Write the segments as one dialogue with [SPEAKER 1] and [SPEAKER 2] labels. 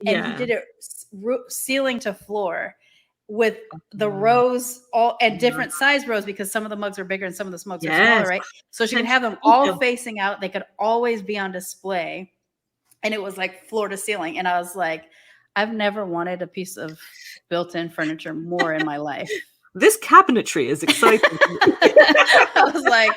[SPEAKER 1] and he did it ceiling to floor with the rows all and different size rows, because some of the mugs are bigger and some of the mugs are smaller, right? So she could have them all facing out. They could always be on display, and it was like floor to ceiling. And I was like, I've never wanted a piece of built-in furniture more in my life.
[SPEAKER 2] This cabinetry is exciting.
[SPEAKER 1] I was like,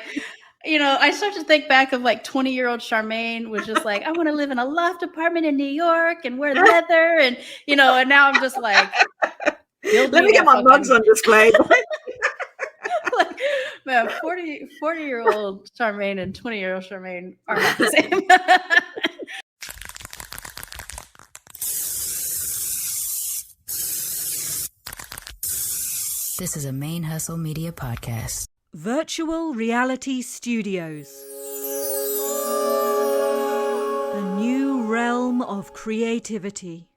[SPEAKER 1] I start to think back of like 20-year-old Sharmane was just like, I want to live in a loft apartment in New York and wear leather. And, and now I'm just like,
[SPEAKER 2] let me get my mugs on display.
[SPEAKER 1] Like, man, 40-year-old Sharmane and 20-year-old Sharmane are not the same.
[SPEAKER 3] This is a Main Hustle Media podcast.
[SPEAKER 4] Virtual Reality Studios. A new realm of creativity.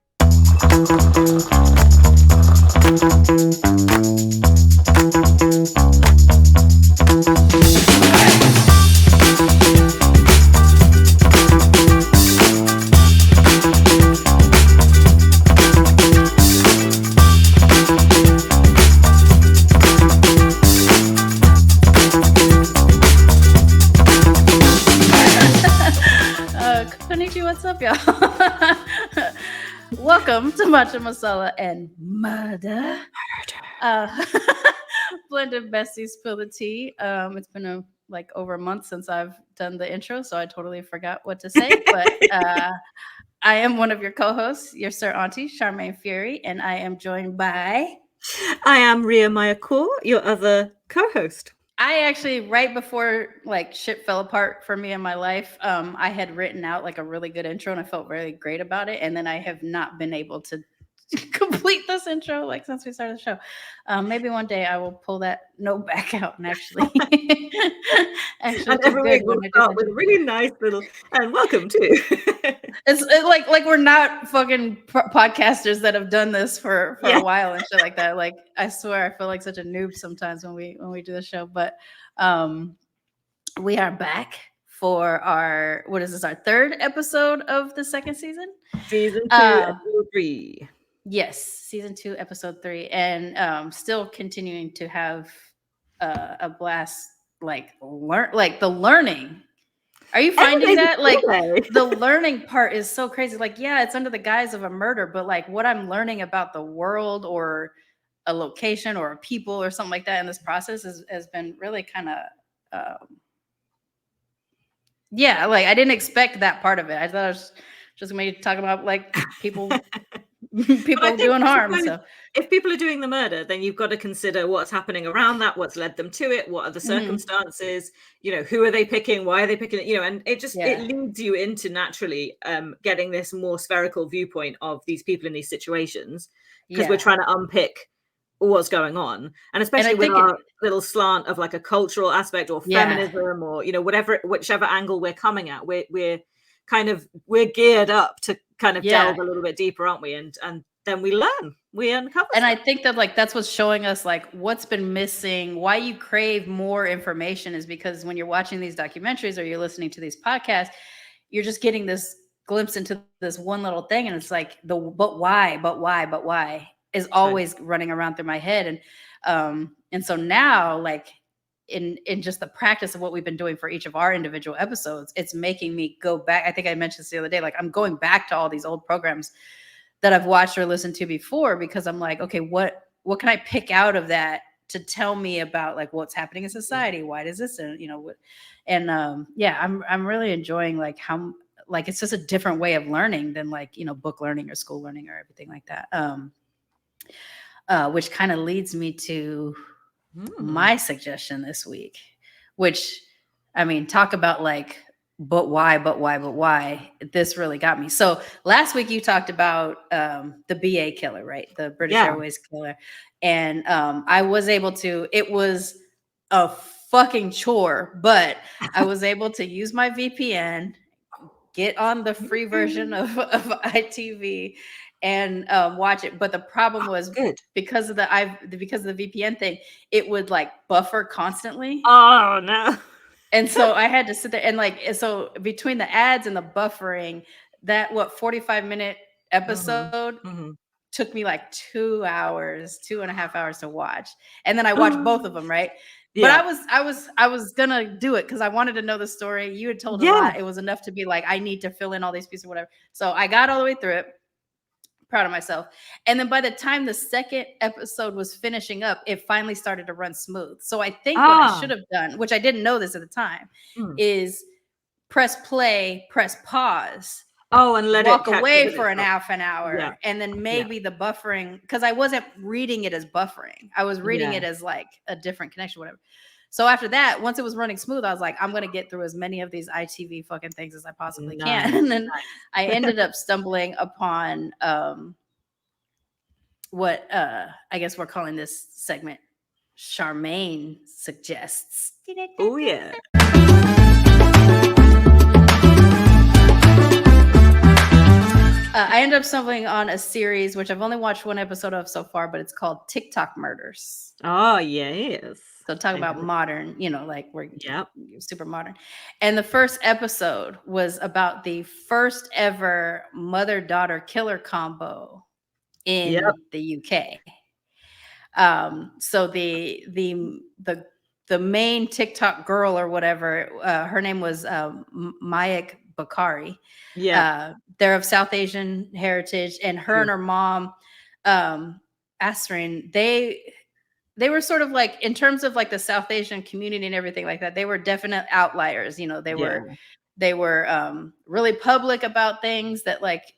[SPEAKER 1] What's up, y'all? Welcome to Matcha, Masala, and Murder. Blended besties spill the tea. It's been over a month since I've done the intro, so I totally forgot what to say. But I am one of your co-hosts, your Sir Auntie, Sharmane Fury, and I am joined by...
[SPEAKER 2] I am Rhia, your other co-host.
[SPEAKER 1] I actually, right before shit fell apart for me in my life, I had written out a really good intro and I felt really great about it. And then I have not been able to complete this intro since we started the show. Maybe one day I will pull that note back out and actually
[SPEAKER 2] and every week we'll start with a really nice little and welcome to.
[SPEAKER 1] It's like we're not fucking podcasters that have done this for a while and shit like that. I swear I feel like such a noob sometimes when we do the show. But we are back for our our third episode of the second season?
[SPEAKER 2] Season 2, episode 3.
[SPEAKER 1] Yes, season 2, episode 3, and still continuing to have a blast. The learning. Are you finding that the learning part is so crazy? It's under the guise of a murder, but what I'm learning about the world or a location or a people or something like that in this process has been really kind of I didn't expect that part of it. I thought I was just going to be talking about people doing harm. So
[SPEAKER 2] if people are doing the murder, then you've got to consider what's happening around that, what's led them to it, what are the circumstances, who are they picking, why are they picking it, and it just it leads you into naturally getting this more spherical viewpoint of these people in these situations, because we're trying to unpick what's going on, and especially with our little slant of a cultural aspect or feminism or whichever angle we're coming at, we're geared up to kind of delve a little bit deeper, aren't we? And then we learn, we uncover
[SPEAKER 1] and
[SPEAKER 2] stuff.
[SPEAKER 1] I think that that's what's showing us what's been missing, why you crave more information, is because when you're watching these documentaries or you're listening to these podcasts, you're just getting this glimpse into this one little thing, and it's but why is always running around through my head. And so now in just the practice of what we've been doing for each of our individual episodes, it's making me go back. I think I mentioned this the other day, I'm going back to all these old programs that I've watched or listened to before, because I'm okay, what can I pick out of that to tell me about what's happening in society? Why does this, I'm really enjoying how it's just a different way of learning than book learning or school learning or everything like that. Which kind of leads me to my suggestion this week, which, talk about but why this really got me. So last week you talked about the BA killer, right? The British Airways killer. And I was able to, it was a fucking chore, but I was able to use my VPN, get on the free version of ITV and watch it. But the problem was because of the VPN thing, it would buffer constantly.
[SPEAKER 2] Oh no.
[SPEAKER 1] And so I had to sit there and so between the ads and the buffering, that 45-minute episode
[SPEAKER 2] Mm-hmm.
[SPEAKER 1] took me like 2.5 hours to watch. And then I watched both of them, right? But I was gonna do it because I wanted to know the story. You had told a lot. It was enough to be like, I need to fill in all these pieces or whatever. So I got all the way through it. Proud of myself. And then by the time the second episode was finishing up, it finally started to run smooth. So I think what I should have done, which I didn't know this at the time, is press play, press pause.
[SPEAKER 2] And let
[SPEAKER 1] walk
[SPEAKER 2] it
[SPEAKER 1] away for an half an hour,
[SPEAKER 2] Yeah.
[SPEAKER 1] and then maybe the buffering, because I wasn't reading it as buffering. I was reading it as like a different connection, whatever. So after that, once it was running smooth, I was like, I'm gonna get through as many of these ITV fucking things as I possibly can. And then I ended up stumbling upon what I guess we're calling this segment Sharmane Suggests.
[SPEAKER 2] Oh yeah.
[SPEAKER 1] I ended up stumbling on a series which I've only watched one episode of so far, but it's called TikTok Murders.
[SPEAKER 2] Oh yes.
[SPEAKER 1] So talk about modern, like we're
[SPEAKER 2] Yep.
[SPEAKER 1] super modern. And the first episode was about the first ever mother-daughter killer combo in the UK. So the main TikTok girl or whatever, her name was Mayak Bakari.
[SPEAKER 2] Yeah.
[SPEAKER 1] They're of South Asian heritage, and her and her mom, Asrin, they were sort of like, in terms of like the South Asian community and everything like that, they were definite outliers. They were really public about things that like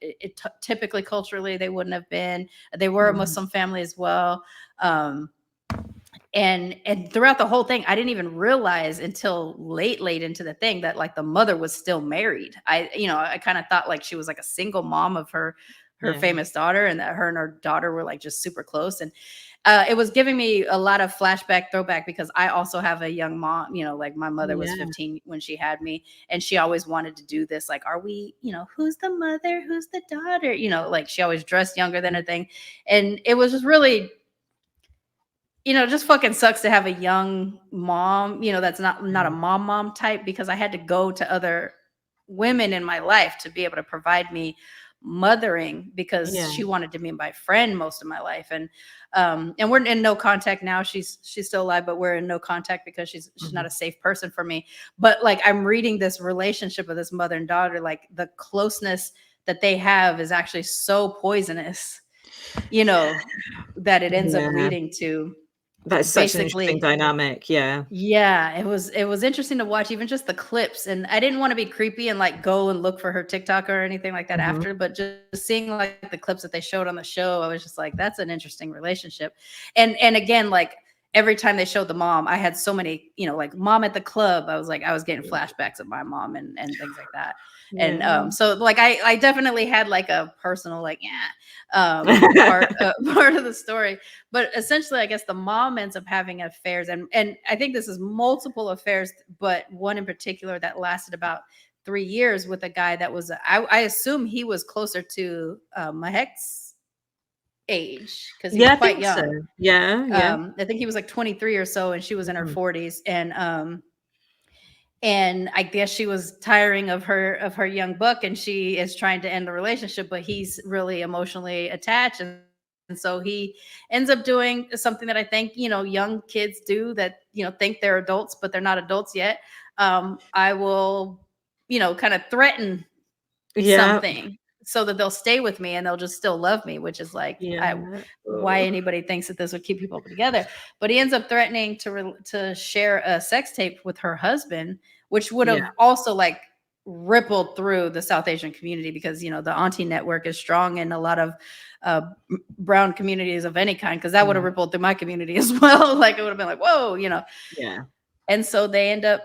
[SPEAKER 1] typically culturally they wouldn't have been. They were a Muslim family as well. And throughout the whole thing, I didn't even realize until late into the thing that like the mother was still married. I kind of thought like she was like a single mom of her famous daughter, and that her and her daughter were like just super close. And it was giving me a lot of throwback, because I also have a young mom, like my mother was 15 when she had me, and she always wanted to do this. Like, are we, who's the mother? Who's the daughter? Like she always dressed younger than her thing. And it was just really, just fucking sucks to have a young mom, that's not a mom type, because I had to go to other women in my life to be able to provide me mothering, because she wanted to be my friend most of my life. And we're in no contact now. She's still alive, but we're in no contact because she's not a safe person for me. But like, I'm reading this relationship of this mother and daughter, like the closeness that they have is actually so poisonous, that it ends up leading to.
[SPEAKER 2] That's such an interesting dynamic. Yeah,
[SPEAKER 1] it was interesting to watch, even just the clips. And I didn't want to be creepy and like go and look for her TikTok or anything like that after, but just seeing like the clips that they showed on the show, I was just like, that's an interesting relationship. And again, like every time they showed the mom, I had so many, like mom at the club. I was getting flashbacks of my mom and things like that. And so like I definitely had like a personal part of the story. But essentially, I guess the mom ends up having affairs, and I think this is multiple affairs, but one in particular that lasted about 3 years with a guy that was I assume he was closer to Mahek's age, because he was quite young.
[SPEAKER 2] So. Yeah.
[SPEAKER 1] I think he was like 23 or so, and she was in her 40s, and I guess she was tiring of her young buck, and she is trying to end the relationship, but he's really emotionally attached, and so he ends up doing something that I think young kids do, that think they're adults but they're not adults yet. I will kind of threaten something so that they'll stay with me and they'll just still love me, which is like why anybody thinks that this would keep people together. But he ends up threatening to share a sex tape with her husband, which would have also like rippled through the South Asian community, because the auntie network is strong in a lot of brown communities of any kind, because that would have rippled through my community as well. Like it would have been like, whoa, And so they end up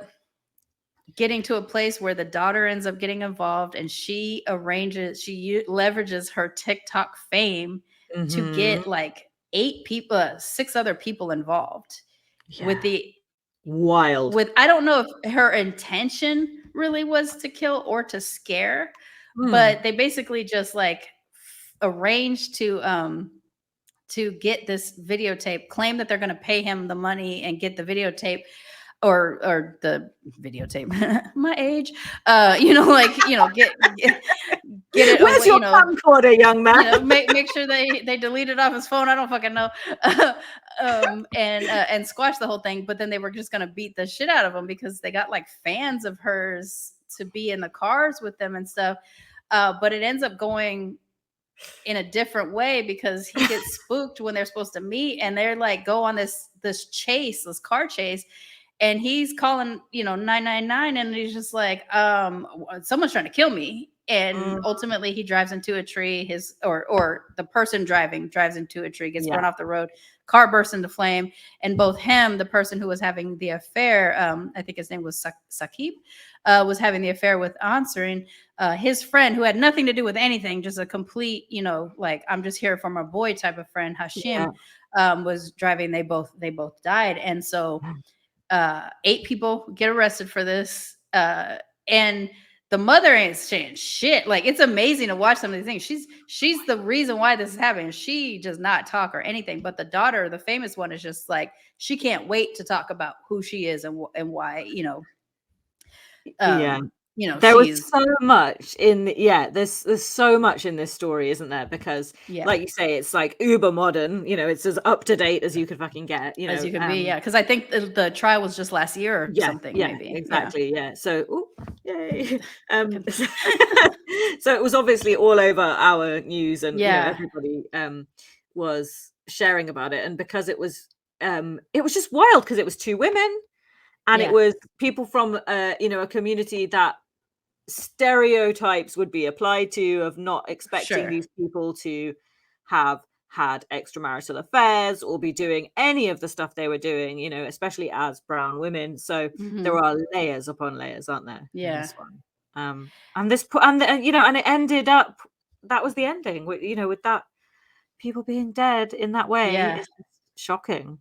[SPEAKER 1] getting to a place where the daughter ends up getting involved, and she leverages her TikTok fame to get like 6 other people involved with the
[SPEAKER 2] wild.
[SPEAKER 1] I don't know if her intention really was to kill or to scare, but they basically just like arranged to get this videotape, claim that they're going to pay him the money and get the videotape, or the videotape, my age, get it.
[SPEAKER 2] Where's your camcorder, young man?
[SPEAKER 1] Make sure they delete it off his phone. I don't fucking know. And squash the whole thing. But then they were just gonna beat the shit out of him because they got like fans of hers to be in the cars with them and stuff. But it ends up going in a different way because he gets spooked when they're supposed to meet, and they're like go on this car chase. And he's calling, 999, and he's just like, someone's trying to kill me. And ultimately he drives into a tree. Or the person driving drives into a tree, gets run off the road, car bursts into flame. And both him, the person who was having the affair, I think his name was Saqib, was having the affair with Ansarine, his friend who had nothing to do with anything, just a complete, like, I'm just here for my boy type of friend, Hashim, was driving. They both died. And so 8 people get arrested for this. And the mother ain't saying shit. Like, it's amazing to watch some of these things. She's the reason why this is happening. She does not talk or anything. But the daughter, the famous one, is just like, she can't wait to talk about who she is and why,
[SPEAKER 2] there was so much there's so much in this story, isn't there? Because like you say, it's like uber modern, it's as up to date as you could fucking get,
[SPEAKER 1] as you could be. Because I think the trial was just last year or something. Maybe
[SPEAKER 2] exactly. So yay. So it was obviously all over our news, and everybody was sharing about it. And because it was just wild, because it was 2 women, and it was people from a community that stereotypes would be applied to, of not expecting these people to have had extramarital affairs or be doing any of the stuff they were doing, especially as brown women. So there are layers upon layers, aren't there?
[SPEAKER 1] Yeah.
[SPEAKER 2] In this one. And it ended up, that was the ending, with that, people being dead in that way. It's shocking.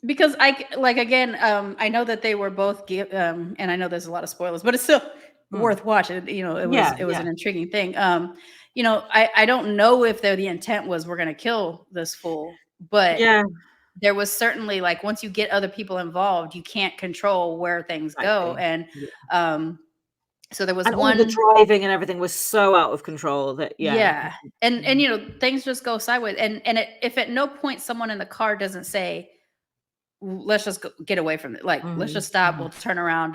[SPEAKER 1] Because I know that they were both and I know there's a lot of spoilers, but it's still worth watching. It was an intriguing thing. I don't know if the intent was we're going to kill this fool, but there was certainly, like, once you get other people involved, you can't control where things go. And so there was
[SPEAKER 2] all the driving and everything was so out of control that
[SPEAKER 1] and things just go sideways. And if at no point someone in the car doesn't say, let's just get away from it, like, let's just stop, we'll turn around,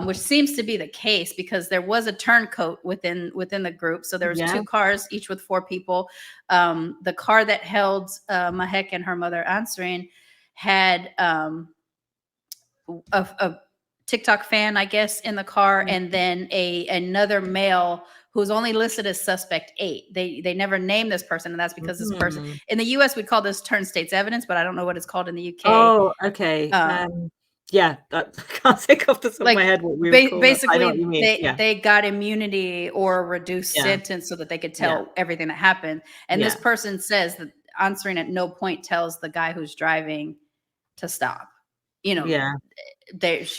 [SPEAKER 1] which seems to be the case, because there was a turncoat within the group. So there was 2 cars, each with 4 people. The car that held Mahek and her mother Ansarine had a TikTok fan, I guess, in the car, and then another male who's only listed as suspect 8. They never named this person, and that's because this person, in the US, we'd call this turned state's evidence, but I don't know what it's called in the UK.
[SPEAKER 2] Oh, okay. I can't think off the top of my head what we would call
[SPEAKER 1] basically they got immunity or a reduced sentence so that they could tell everything that happened. And this person says that Ansarine at no point tells the guy who's driving to stop. She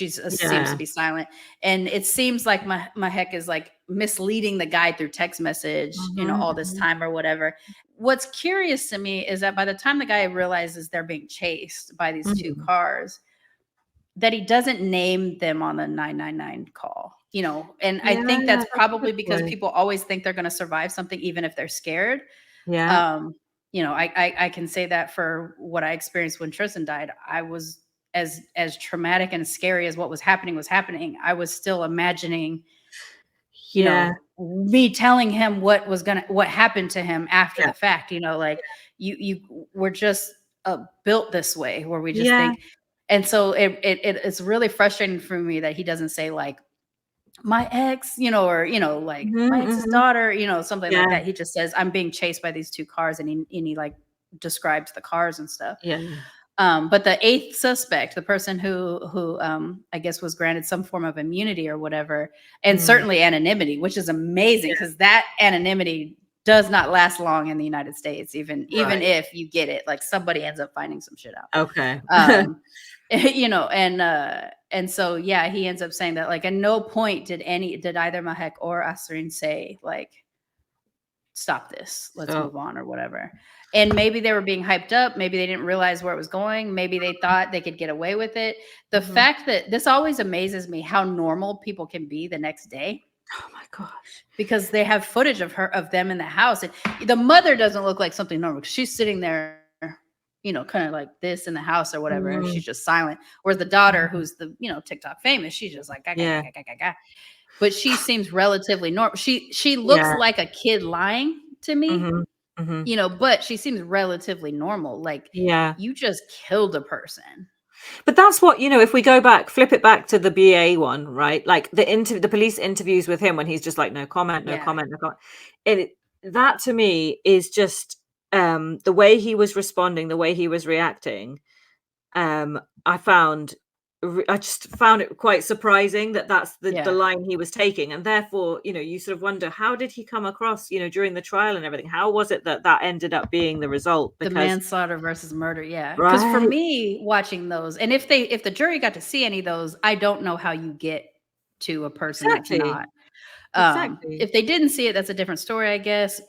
[SPEAKER 1] seems to be silent, and it seems like Mahek is like misleading the guy through text message, all this time or whatever. What's curious to me is that by the time the guy realizes they're being chased by these 2 cars, that he doesn't name them on the 999 call, and I think that's probably because people always think they're going to survive something, even if they're scared. I can say that for what I experienced when Tristan died. I was as traumatic and scary as what was happening. I was still imagining, me telling him what happened to him after the fact. You were just built this way, where we just think. And so it's really frustrating for me that he doesn't say, like, my ex, or like my ex's daughter, something like that. He just says, I'm being chased by these 2 cars, and he like describes the cars and stuff. But the 8th suspect, the person who I guess was granted some form of immunity or whatever, and certainly anonymity, which is amazing, because that anonymity does not last long in the United States, even if you get it, like, somebody ends up finding some shit out.
[SPEAKER 2] Okay.
[SPEAKER 1] And so he ends up saying that, like, at no point did either Mahek or Ansarine say, like, stop this, let's move on or whatever. And maybe they were being hyped up. Maybe they didn't realize where it was going. Maybe they thought they could get away with it. The fact that this always amazes me, how normal people can be the next day.
[SPEAKER 2] Oh my gosh.
[SPEAKER 1] because they have footage of them in the house, and the mother doesn't look like something normal because she's sitting there, kind of like this in the house or whatever, and she's just silent. Whereas the daughter, who's the TikTok famous, she's just like
[SPEAKER 2] Yeah.
[SPEAKER 1] but she seems relatively normal. She looks
[SPEAKER 2] Yeah.
[SPEAKER 1] like a kid lying to me, but she seems relatively normal. Like,
[SPEAKER 2] Yeah.
[SPEAKER 1] you just killed a person.
[SPEAKER 2] But that's what, if we flip it back to the BA one, right? Like the police interviews with him when he's just like, no comment, no
[SPEAKER 1] Yeah.
[SPEAKER 2] comment, no comment. That to me is just the way he was responding, the way he was reacting. I just found it quite surprising that that's the line he was taking. And therefore, you sort of wonder, how did he come across, during the trial and everything? How was it that ended up being the result?
[SPEAKER 1] The manslaughter versus murder. Yeah.
[SPEAKER 2] Right.
[SPEAKER 1] Because for me, watching those, and if the jury got to see any of those, I don't know how you get to a person that's not.
[SPEAKER 2] Exactly.
[SPEAKER 1] If they didn't see it, that's a different story, I guess.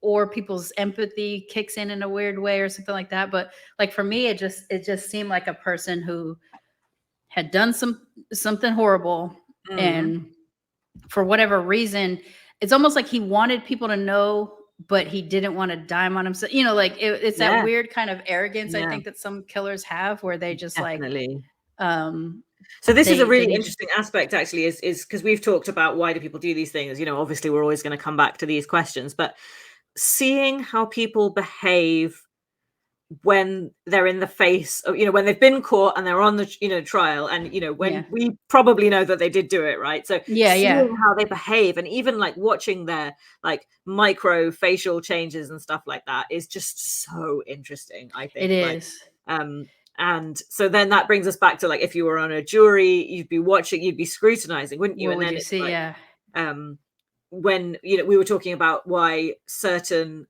[SPEAKER 1] Or people's empathy kicks in a weird way or something like that. But like for me, it just seemed like a person who had done something horrible, and for whatever reason, it's almost like he wanted people to know, but he didn't want to dime on himself. It's that weird kind of arrogance, I think, that some killers have, where they just
[SPEAKER 2] Definitely.
[SPEAKER 1] so
[SPEAKER 2] this is a really interesting aspect, actually, is because we've talked about why do people do these things. Obviously we're always going to come back to these questions, but seeing how people behave when they're in the face of, when they've been caught and they're on the trial, and when we probably know that they did do it, right? So seeing how they behave, and even like watching their like micro facial changes and stuff like that is just so interesting, I think.
[SPEAKER 1] It is.
[SPEAKER 2] And so then that brings us back to, like, if you were on a jury, you'd be scrutinizing, wouldn't you?
[SPEAKER 1] What
[SPEAKER 2] And
[SPEAKER 1] would
[SPEAKER 2] then
[SPEAKER 1] you
[SPEAKER 2] it's
[SPEAKER 1] see?
[SPEAKER 2] like, when we were talking about why certain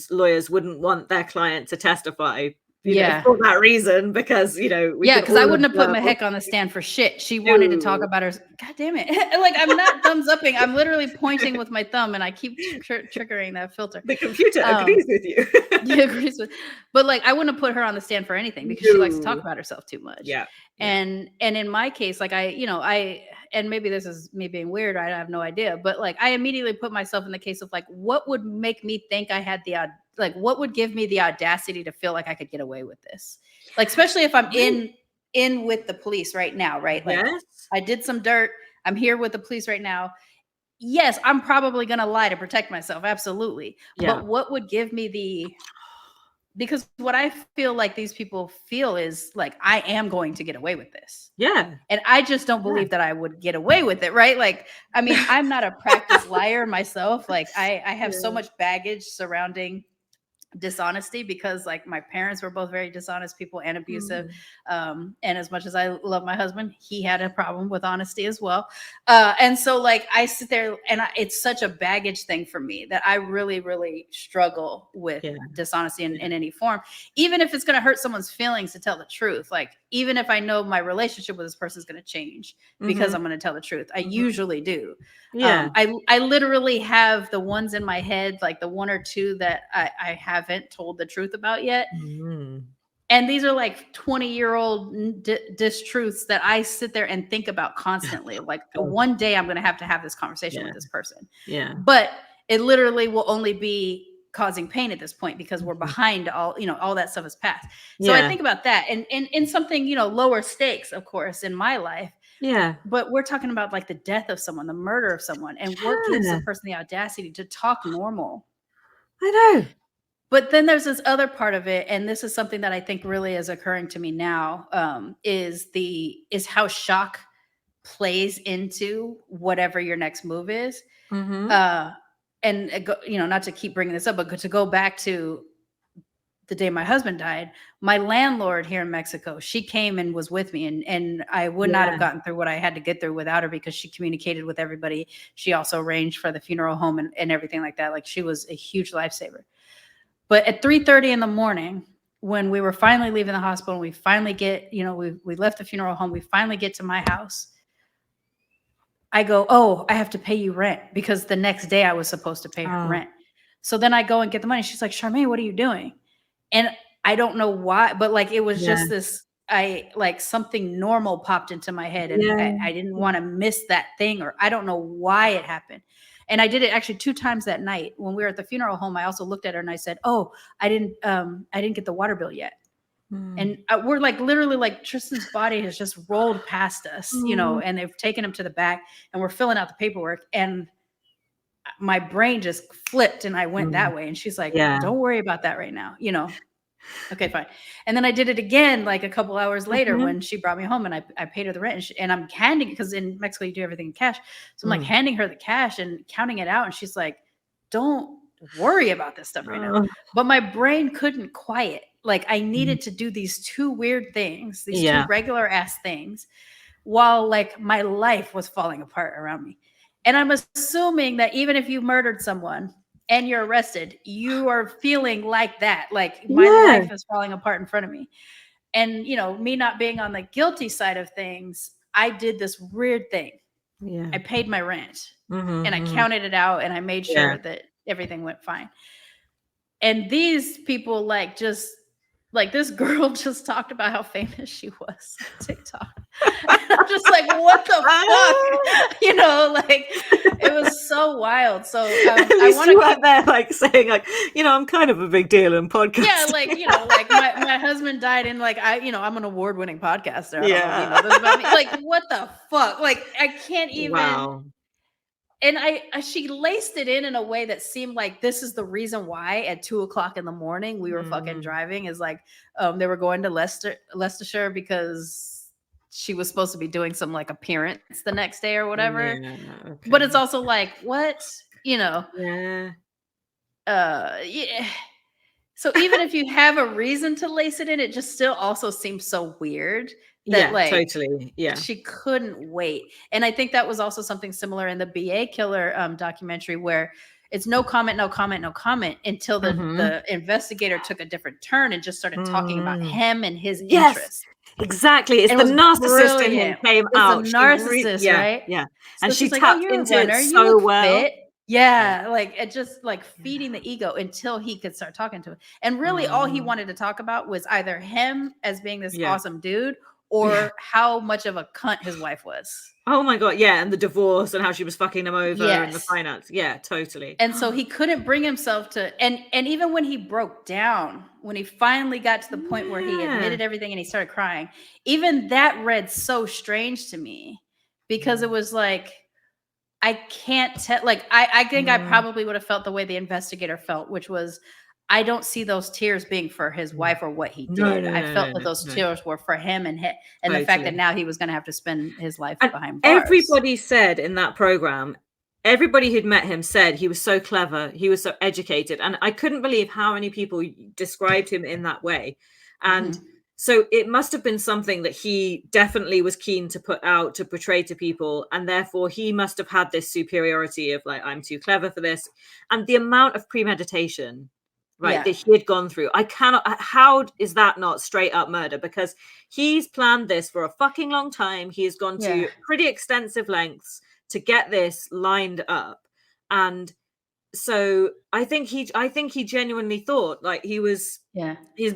[SPEAKER 2] lawyers wouldn't want their client to testify, for that reason, because
[SPEAKER 1] because I wouldn't have put Mahek on the stand for shit. She wanted to talk about her. God damn it! Like, I'm not thumbs upping. I'm literally pointing with my thumb, and I keep triggering that filter.
[SPEAKER 2] The computer agrees with you.
[SPEAKER 1] agrees with. But like, I wouldn't have put her on the stand for anything because she likes to talk about herself too much.
[SPEAKER 2] Yeah.
[SPEAKER 1] And in my case, like, and maybe this is me being weird, I have no idea, but like, I immediately put myself in the case of like, what would make me think I had what would give me the audacity to feel like I could get away with this? Like, especially if I'm in with the police right now, right? Like, I did some dirt. I'm here with the police right now. Yes, I'm probably going to lie to protect myself. Absolutely. Yeah. But what would give me because what I feel like these people feel is like, I am going to get away with this.
[SPEAKER 2] Yeah.
[SPEAKER 1] And I just don't believe that I would get away with it. Right. Like, I mean, I'm not a practiced liar myself. Like, I have so much baggage surrounding dishonesty because like my parents were both very dishonest people and abusive. And as much as I love my husband, he had a problem with honesty as well. And so like I sit there and it's such a baggage thing for me that I really, really struggle with dishonesty in any form, even if it's going to hurt someone's feelings to tell the truth. Like, even if I know my relationship with this person is going to change because I'm going to tell the truth, I usually do.
[SPEAKER 2] Yeah.
[SPEAKER 1] I literally have the ones in my head, like the one or two that I haven't told the truth about yet. And these are like 20-year-old distruths that I sit there and think about constantly. Like, one day I'm going to have this conversation with this person.
[SPEAKER 2] Yeah.
[SPEAKER 1] But it literally will only be causing pain at this point because we're behind all that stuff is past. So I think about that and in something, lower stakes, of course, in my life.
[SPEAKER 2] Yeah.
[SPEAKER 1] But we're talking about like the death of someone, the murder of someone, and what gives a person the audacity to talk normal.
[SPEAKER 2] I know.
[SPEAKER 1] But then there's this other part of it, and this is something that I think really is occurring to me now, is how shock plays into whatever your next move is. And not to keep bringing this up, but to go back to the day my husband died, my landlord here in Mexico, she came and was with me, and I would not have gotten through what I had to get through without her because she communicated with everybody. She also arranged for the funeral home and everything like that. Like, she was a huge lifesaver. But at 3:30 in the morning, when we were finally leaving the hospital, we finally get, we left the funeral home, we finally get to my house. I go, oh, I have to pay you rent because the next day I was supposed to pay her rent. So then I go and get the money. She's like, Sharmane, what are you doing? And I don't know why, but like, it was just this like something normal popped into my head, and
[SPEAKER 2] Yeah.
[SPEAKER 1] I didn't want to miss that thing, or I don't know why it happened. And I did it actually 2 times that night. When we were at the funeral home, I also looked at her and I said, "Oh, I didn't get the water bill yet." And we're like, literally, like, Tristan's body has just rolled past us, and they've taken him to the back, and we're filling out the paperwork, and my brain just flipped and I went that way. And she's like,
[SPEAKER 2] Yeah.
[SPEAKER 1] "Don't worry about that right now." Okay, fine. And then I did it again, like a couple hours later, when she brought me home, and I paid her the rent, and I'm handing, because in Mexico you do everything in cash. So I'm like handing her the cash and counting it out. And she's like, "Don't worry about this stuff right now." But my brain couldn't quiet. Like, I needed to do these 2 weird things, these 2 regular ass things, while like my life was falling apart around me. And I'm assuming that even if you murdered someone and you're arrested, you are feeling like that. Like, my life is falling apart in front of me. And, me not being on the guilty side of things, I did this weird thing.
[SPEAKER 2] Yeah.
[SPEAKER 1] I paid my rent and I counted it out, and I made sure that everything went fine. And these people, like, just like, this girl just talked about how famous she was on TikTok. I'm just like, what the fuck? Like, it was so wild. So
[SPEAKER 2] at least you weren't there, like, saying, like, I'm kind of a big deal in podcasting.
[SPEAKER 1] Yeah, like, like, my husband died, and like, I'm an award-winning podcaster. I don't know if you know this about me. Like, what the fuck? Like, I can't even.
[SPEAKER 2] Wow.
[SPEAKER 1] And she laced it in a way that seemed like this is the reason why at 2:00 in the morning we were fucking driving, is like, they were going to Leicestershire because she was supposed to be doing some like appearance the next day or whatever.
[SPEAKER 2] Yeah, okay.
[SPEAKER 1] But it's also like, what? Yeah. So even if you have a reason to lace it in, it just still also seems so weird that
[SPEAKER 2] totally. Yeah.
[SPEAKER 1] She couldn't wait. And I think that was also something similar in the BA killer documentary, where it's no comment, no comment, no comment, until the investigator took a different turn and just started talking about him and his interests.
[SPEAKER 2] Exactly. It's
[SPEAKER 1] and
[SPEAKER 2] the narcissist in him came out.
[SPEAKER 1] The narcissist, right?
[SPEAKER 2] Yeah.
[SPEAKER 1] So
[SPEAKER 2] And she
[SPEAKER 1] she's
[SPEAKER 2] tapped
[SPEAKER 1] like, "Oh, you're
[SPEAKER 2] into
[SPEAKER 1] a runner.
[SPEAKER 2] it
[SPEAKER 1] You
[SPEAKER 2] so
[SPEAKER 1] look
[SPEAKER 2] well.
[SPEAKER 1] fit." Yeah, like, it just like feeding the ego until he could start talking to it. And really all he wanted to talk about was either him as being this awesome dude, or how much of a cunt his wife was.
[SPEAKER 2] Oh my God. Yeah. And the divorce and how she was fucking him over and the finance. Yeah, totally.
[SPEAKER 1] And so he couldn't bring himself to, and even when he broke down, when he finally got to the point where he admitted everything and he started crying, even that read so strange to me, because it was like, I can't tell. Like, I think I probably would have felt the way the investigator felt, which was, I don't see those tears being for his wife or what he did. I felt that those tears were for him and the fact that now he was going to have to spend his life behind bars.
[SPEAKER 2] Everybody said in that program, everybody who'd met him said he was so clever, he was so educated, and I couldn't believe how many people described him in that way. And so it must have been something that he definitely was keen to put out, to portray to people. And therefore he must have had this superiority of like, I'm too clever for this. And the amount of premeditation, right, that he had gone through. How is that not straight up murder? Because he's planned this for a fucking long time. He has gone to pretty extensive lengths to get this lined up. And so I think he genuinely thought like his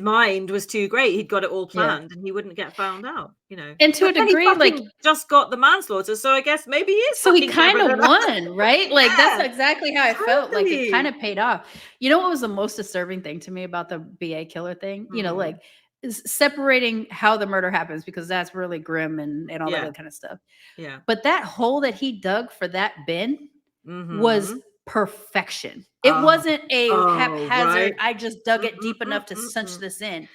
[SPEAKER 2] mind was too great. He'd got it all planned and he wouldn't get found out,
[SPEAKER 1] And to a degree, like,
[SPEAKER 2] just got the manslaughter. So I guess maybe he is.
[SPEAKER 1] So he kind of won, right? Like, that's exactly how I felt. Like, it kind of paid off. You know what was the most disturbing thing to me about the BA killer thing? Like, is separating how the murder happens, because that's really grim and all that other kind of stuff.
[SPEAKER 2] Yeah.
[SPEAKER 1] But that hole that he dug for that bin was perfection. It wasn't a haphazard, I just dug it deep enough to cinch this in.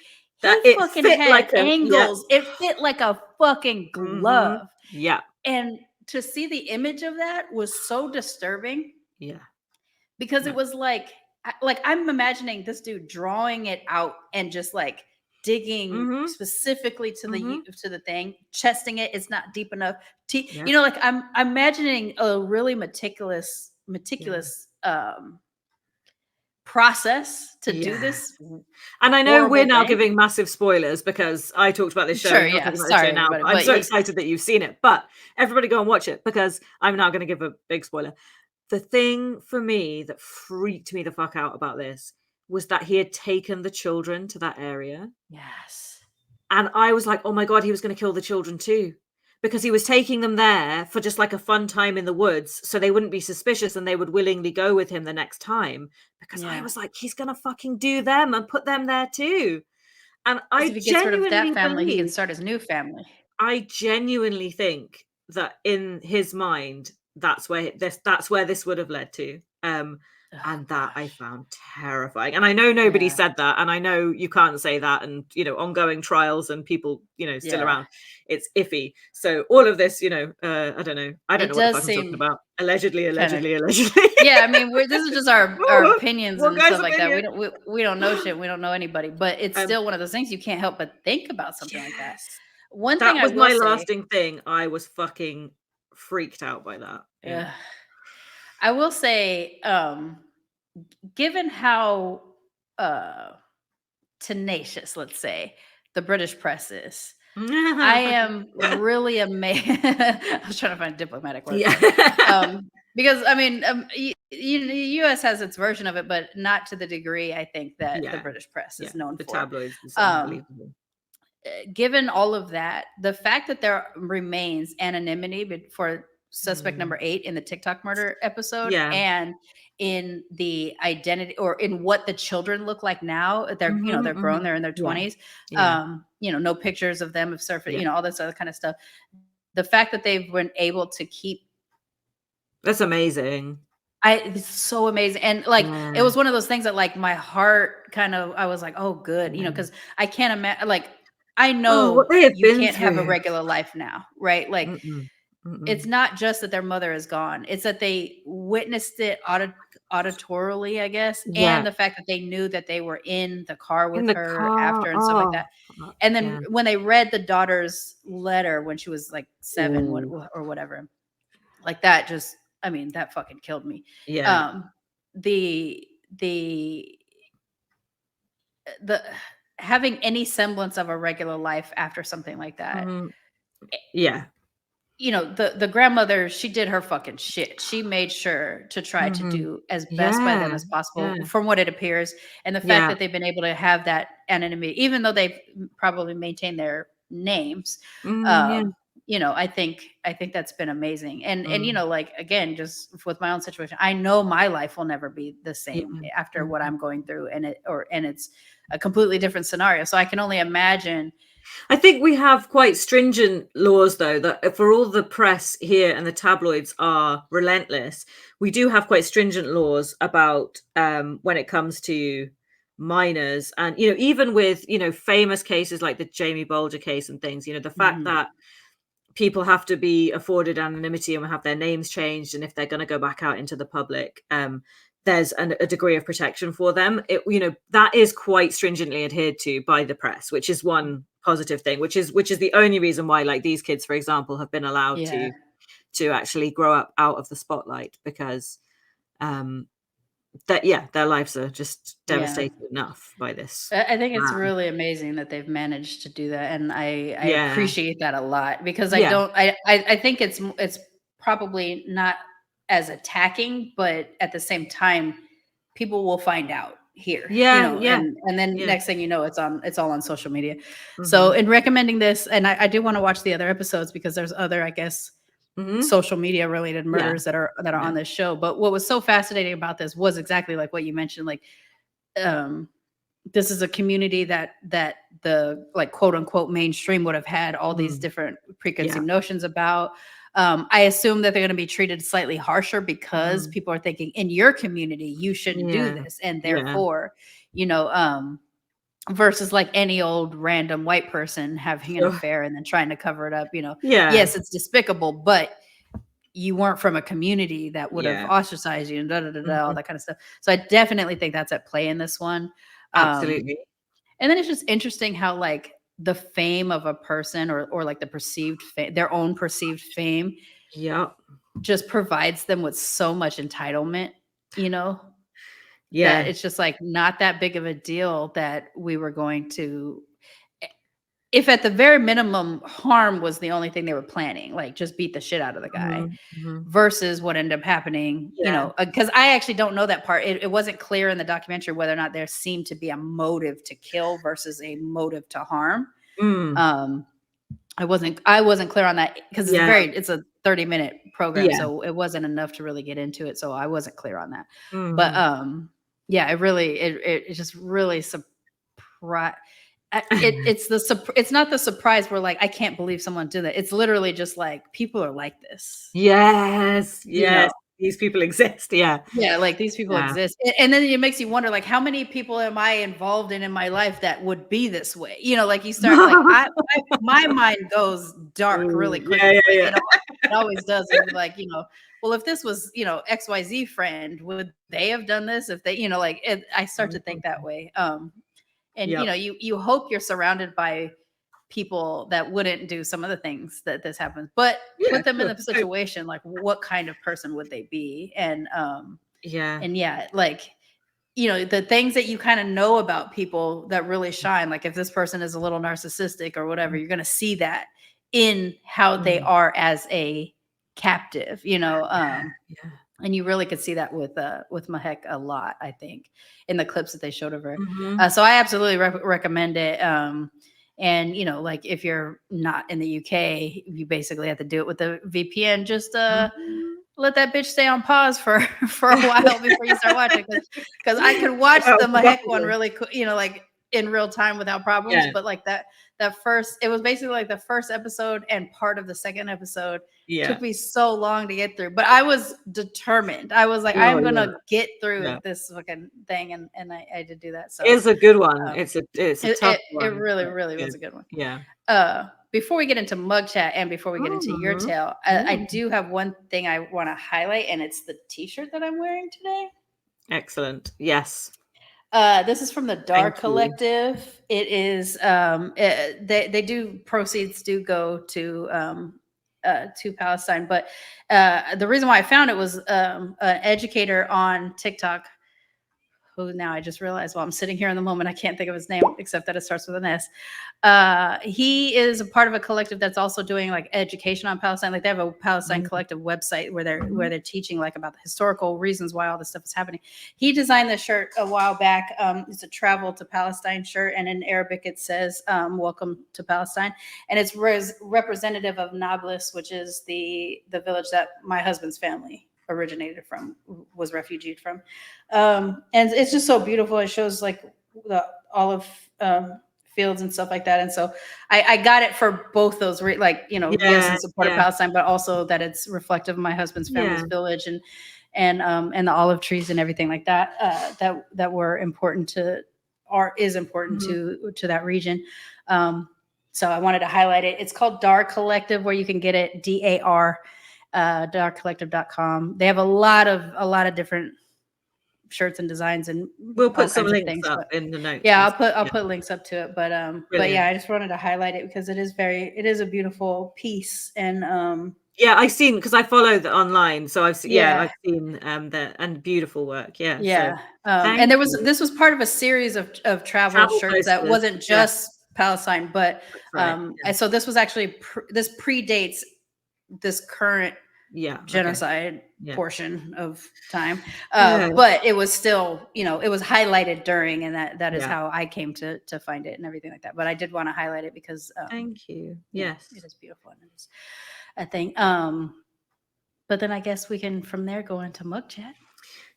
[SPEAKER 1] He fucking had like angles. It fit like a fucking glove.
[SPEAKER 2] Yeah.
[SPEAKER 1] And to see the image of that was so disturbing.
[SPEAKER 2] Yeah.
[SPEAKER 1] Because it was like I'm imagining this dude drawing it out and just like digging specifically to the thing, chesting it. It's not deep enough. Like I'm imagining a really meticulous process to do this.
[SPEAKER 2] And I know we're now giving massive spoilers because I talked about this show.
[SPEAKER 1] Sorry,
[SPEAKER 2] now. I'm so excited that you've seen it, but everybody go and watch it because I'm now going to give a big spoiler. The thing for me that freaked me the fuck out about this was that he had taken the children to that area.
[SPEAKER 1] Yes.
[SPEAKER 2] And I was like, oh my God, he was going to kill the children too. Because he was taking them there for just like a fun time in the woods, so they wouldn't be suspicious and they would willingly go with him the next time. Because I was like, he's going to fucking do them and put them there too. And I
[SPEAKER 1] If he gets rid of that
[SPEAKER 2] genuinely
[SPEAKER 1] family, he can
[SPEAKER 2] believe,
[SPEAKER 1] start his new family.
[SPEAKER 2] I genuinely think that in his mind, that's where this would have led to. And that I found terrifying. And I know nobody said that, and I know you can't say that, and ongoing trials and people, still around. It's iffy. So all of this, I don't know. I don't know what the fuck I'm talking about. Allegedly.
[SPEAKER 1] Yeah, I mean, this is just our opinions and stuff like that. We don't know shit. We don't know anybody, but it's still one of those things you can't help but think about something like that. One thing
[SPEAKER 2] that was my lasting thing. I was fucking freaked out by that.
[SPEAKER 1] Yeah. I will say, given how tenacious, let's say, the British press is, I am really amazed. I was trying to find a diplomatic word. Because I mean, the U.S. has its version of it, but not to the degree I think that the British press is known
[SPEAKER 2] the
[SPEAKER 1] for.
[SPEAKER 2] Tabloids is unbelievable.
[SPEAKER 1] Given all of that, the fact that there remains anonymity for suspect number 8 in the TikTok murder episode, and in the identity or in what the children look like now, they're they're grown, they're in their 20s. No pictures of them have surfaced, all this other kind of stuff. The fact that they've been able to keep,
[SPEAKER 2] that's amazing.
[SPEAKER 1] It's so amazing. And like it was one of those things that like my heart kind of, I was like, oh good, because I can't imagine, like I know
[SPEAKER 2] what they have
[SPEAKER 1] you
[SPEAKER 2] been
[SPEAKER 1] can't have a
[SPEAKER 2] through.
[SPEAKER 1] regular life now, right? Like it's not just that their mother is gone, it's that they witnessed it auditorily, I guess, and the fact that they knew that they were in the car with her after and stuff like that. And then when they read the daughter's letter when she was like 7 or whatever, like that just, I mean, that fucking killed me. The having any semblance of a regular life after something like that. The grandmother, she did her fucking shit. She made sure to try to do as best by them as possible, from what it appears. And the fact that they've been able to have that anonymity, even though they've probably maintained their names, I think that's been amazing. And like again, just with my own situation, I know my life will never be the same after what I'm going through, and it's a completely different scenario. So I can only imagine.
[SPEAKER 2] I think we have quite stringent laws, though, that for all the press here and the tabloids are relentless, we do have quite stringent laws about when it comes to minors. And, even with, famous cases like the Jamie Bolger case and things, the fact that people have to be afforded anonymity and have their names changed. And if they're going to go back out into the public, there's a degree of protection for them. That is quite stringently adhered to by the press, which is one positive thing, which is the only reason why, like, these kids, for example, have been allowed to actually grow up out of the spotlight, because their lives are just devastated enough by this.
[SPEAKER 1] I think it's really amazing that they've managed to do that, and I appreciate that a lot, because I think it's probably not as attacking, but at the same time, people will find out here. And then next thing you know, it's all on social media. So in recommending this, and I do want to watch the other episodes, because there's other, I guess, social media related murders that are on this show. But what was so fascinating about this was exactly like what you mentioned, like this is a community that the, like, quote unquote mainstream would have had all these different preconceived notions about. I assume that they're going to be treated slightly harsher, because people are thinking, in your community you shouldn't do this, and therefore versus like any old random white person having an affair and then trying to cover it up. Yes, it's despicable, but you weren't from a community that would have ostracized you and all that kind of stuff. So I definitely think that's at play in this one.
[SPEAKER 2] Absolutely.
[SPEAKER 1] And then it's just interesting how, like, the fame of a person, or like the perceived their own perceived fame, just provides them with so much entitlement, that it's just like not that big of a deal that we were going to, if at the very minimum harm was the only thing they were planning, like just beat the shit out of the guy, versus what ended up happening, because I actually don't know that part. It wasn't clear in the documentary whether or not there seemed to be a motive to kill versus a motive to harm. I wasn't clear on that because it's a 30-minute program, so it wasn't enough to really get into it. So I wasn't clear on that. But it just really surprised. It's not the surprise where like I can't believe someone did that. It's literally just like people are like this.
[SPEAKER 2] Yes.
[SPEAKER 1] You know?
[SPEAKER 2] These people exist. Yeah,
[SPEAKER 1] like these people exist, and then it makes you wonder, like, how many people am I involved in my life that would be this way? Like you start like my mind goes dark really quickly. It always does. And like, well, if this was XYZ friend, would they have done this? If they, I start to think that way. And you hope you're surrounded by people that wouldn't do some of the things that this happens, but put them in the situation, like what kind of person would they be? And like, the things that you kind of know about people that really shine, like if this person is a little narcissistic or whatever, you're going to see that in how they are as a captive, and you really could see that with Mahek a lot, I think, in the clips that they showed of her. So I absolutely recommend it. And like if you're not in the UK, you basically have to do it with the VPN. Just let that bitch stay on pause for a while before you start watching, because I could watch the Mahek one really cool, like in real time without problems. But like that first, it was basically like the first episode and part of the second episode took me so long to get through, but I was determined. I was like, I'm gonna get through this fucking thing, and I did do that. So
[SPEAKER 2] it's a good one. It's a tough one.
[SPEAKER 1] It really was a good one.
[SPEAKER 2] Yeah.
[SPEAKER 1] Before we get into Mug Chat and before we get into your tale, I do have one thing I want to highlight, and it's the t-shirt that I'm wearing today.
[SPEAKER 2] Excellent. Yes.
[SPEAKER 1] This is from the Dark Collective. It is proceeds do go to Palestine, but the reason why I found it was an educator on TikTok, who now I just realized while I'm sitting here in the moment, I can't think of his name except that it starts with an S. He is a part of a collective that's also doing like education on Palestine. Like they have a Palestine collective website where they're teaching like about the historical reasons why all this stuff is happening. He designed this shirt a while back. It's a travel to Palestine shirt, and in Arabic it says "Welcome to Palestine," and it's representative of Nablus, which is the village that my husband's family originated from, was refugeed from. And it's just so beautiful. It shows like the olive fields and stuff like that. And so I got it for both those, yes, in support of Palestine, but also that it's reflective of my husband's family's village and the olive trees and everything like that, that were important to that region. So I wanted to highlight it. It's called Dar Collective, where you can get it, DAR, darkcollective.com. They have a lot of different shirts and designs, and
[SPEAKER 2] we'll put some links up in the notes.
[SPEAKER 1] I'll put links up to it. But I just wanted to highlight it because it is a beautiful piece. And
[SPEAKER 2] I've seen, because I follow the online, so I've seen I've seen that, and beautiful work. So,
[SPEAKER 1] and this was part of a series of travel shirts posters. That wasn't just Palestine, but so this was actually this predates this current genocide portion of time, but it was still, it was highlighted during, and that is how I came to find it and everything like that. But I did want to highlight it because
[SPEAKER 2] thank you. Yes,
[SPEAKER 1] it is beautiful, and it is a thing. But then I guess we can from there go into Mug Chat.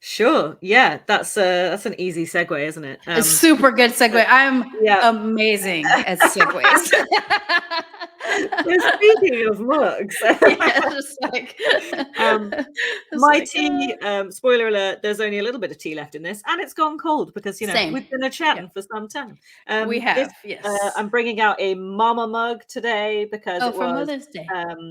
[SPEAKER 2] Sure. Yeah, that's an easy segue, isn't it?
[SPEAKER 1] A super good segue. I'm amazing at segues.
[SPEAKER 2] Speaking of mugs, my tea. Spoiler alert: there's only a little bit of tea left in this, and it's gone cold because we've been chatting for some time.
[SPEAKER 1] We have. Yes.
[SPEAKER 2] I'm bringing out a Mama mug today because it was
[SPEAKER 1] Mother's Day.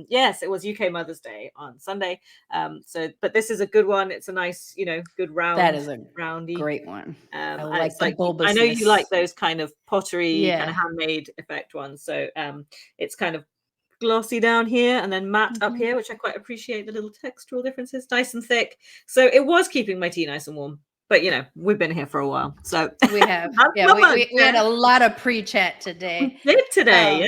[SPEAKER 2] Yes, it was UK Mother's Day on Sunday. But this is a good one. It's a nice, good round.
[SPEAKER 1] That is a
[SPEAKER 2] roundy,
[SPEAKER 1] great one.
[SPEAKER 2] I like the bulbousness. I know you like those kind of pottery, kind of handmade effect ones. So it's kind of glossy down here and then matte up here, which I quite appreciate, the little textural differences, nice and thick. So it was keeping my tea nice and warm. But we've been here for a while, so
[SPEAKER 1] we have. we had a lot of pre-chat today.
[SPEAKER 2] We did today,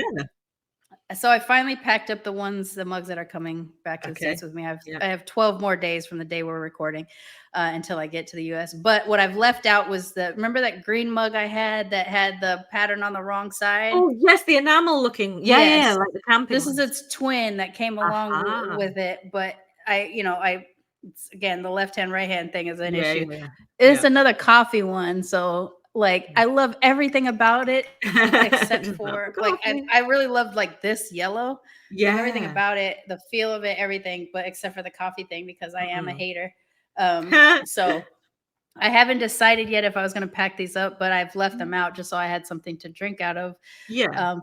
[SPEAKER 1] So I finally packed up the mugs that are coming back to the States with me. I have 12 more days from the day we're recording until I get to the US. But what I've left out was remember that green mug I had that had the pattern on the wrong side?
[SPEAKER 2] Oh, yes, the enamel looking. Yeah, like the camping
[SPEAKER 1] This
[SPEAKER 2] ones.
[SPEAKER 1] is its twin that came along with it. But it's, again, the left-hand, right-hand thing is an issue. It's another coffee one. So like I love everything about it except for like I really love like this yellow.
[SPEAKER 2] Yeah.
[SPEAKER 1] Like, everything about it, the feel of it, everything, but except for the coffee thing because I am a hater. So I haven't decided yet if I was going to pack these up, but I've left them out just so I had something to drink out of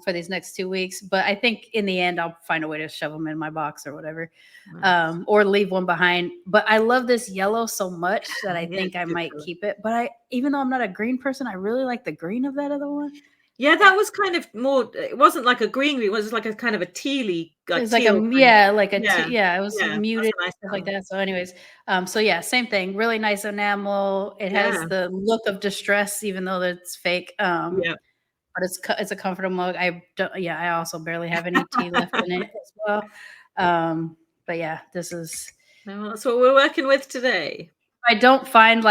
[SPEAKER 1] for these next 2 weeks. But I think in the end, I'll find a way to shove them in my box or whatever, or leave one behind. But I love this yellow so much that I think I might keep it. But even though I'm not a green person, I really like the green of that other one.
[SPEAKER 2] Yeah, that was kind of more. It wasn't like a green. It was like a kind of a tealy.
[SPEAKER 1] It was like it was muted
[SPEAKER 2] nice
[SPEAKER 1] stuff like that. So, anyways, same thing. Really nice enamel. It has the look of distress, even though it's fake. But it's a comfortable mug. I also barely have any tea left in it as well. But yeah, this is.
[SPEAKER 2] Well, that's what we're working with today.
[SPEAKER 1] I don't find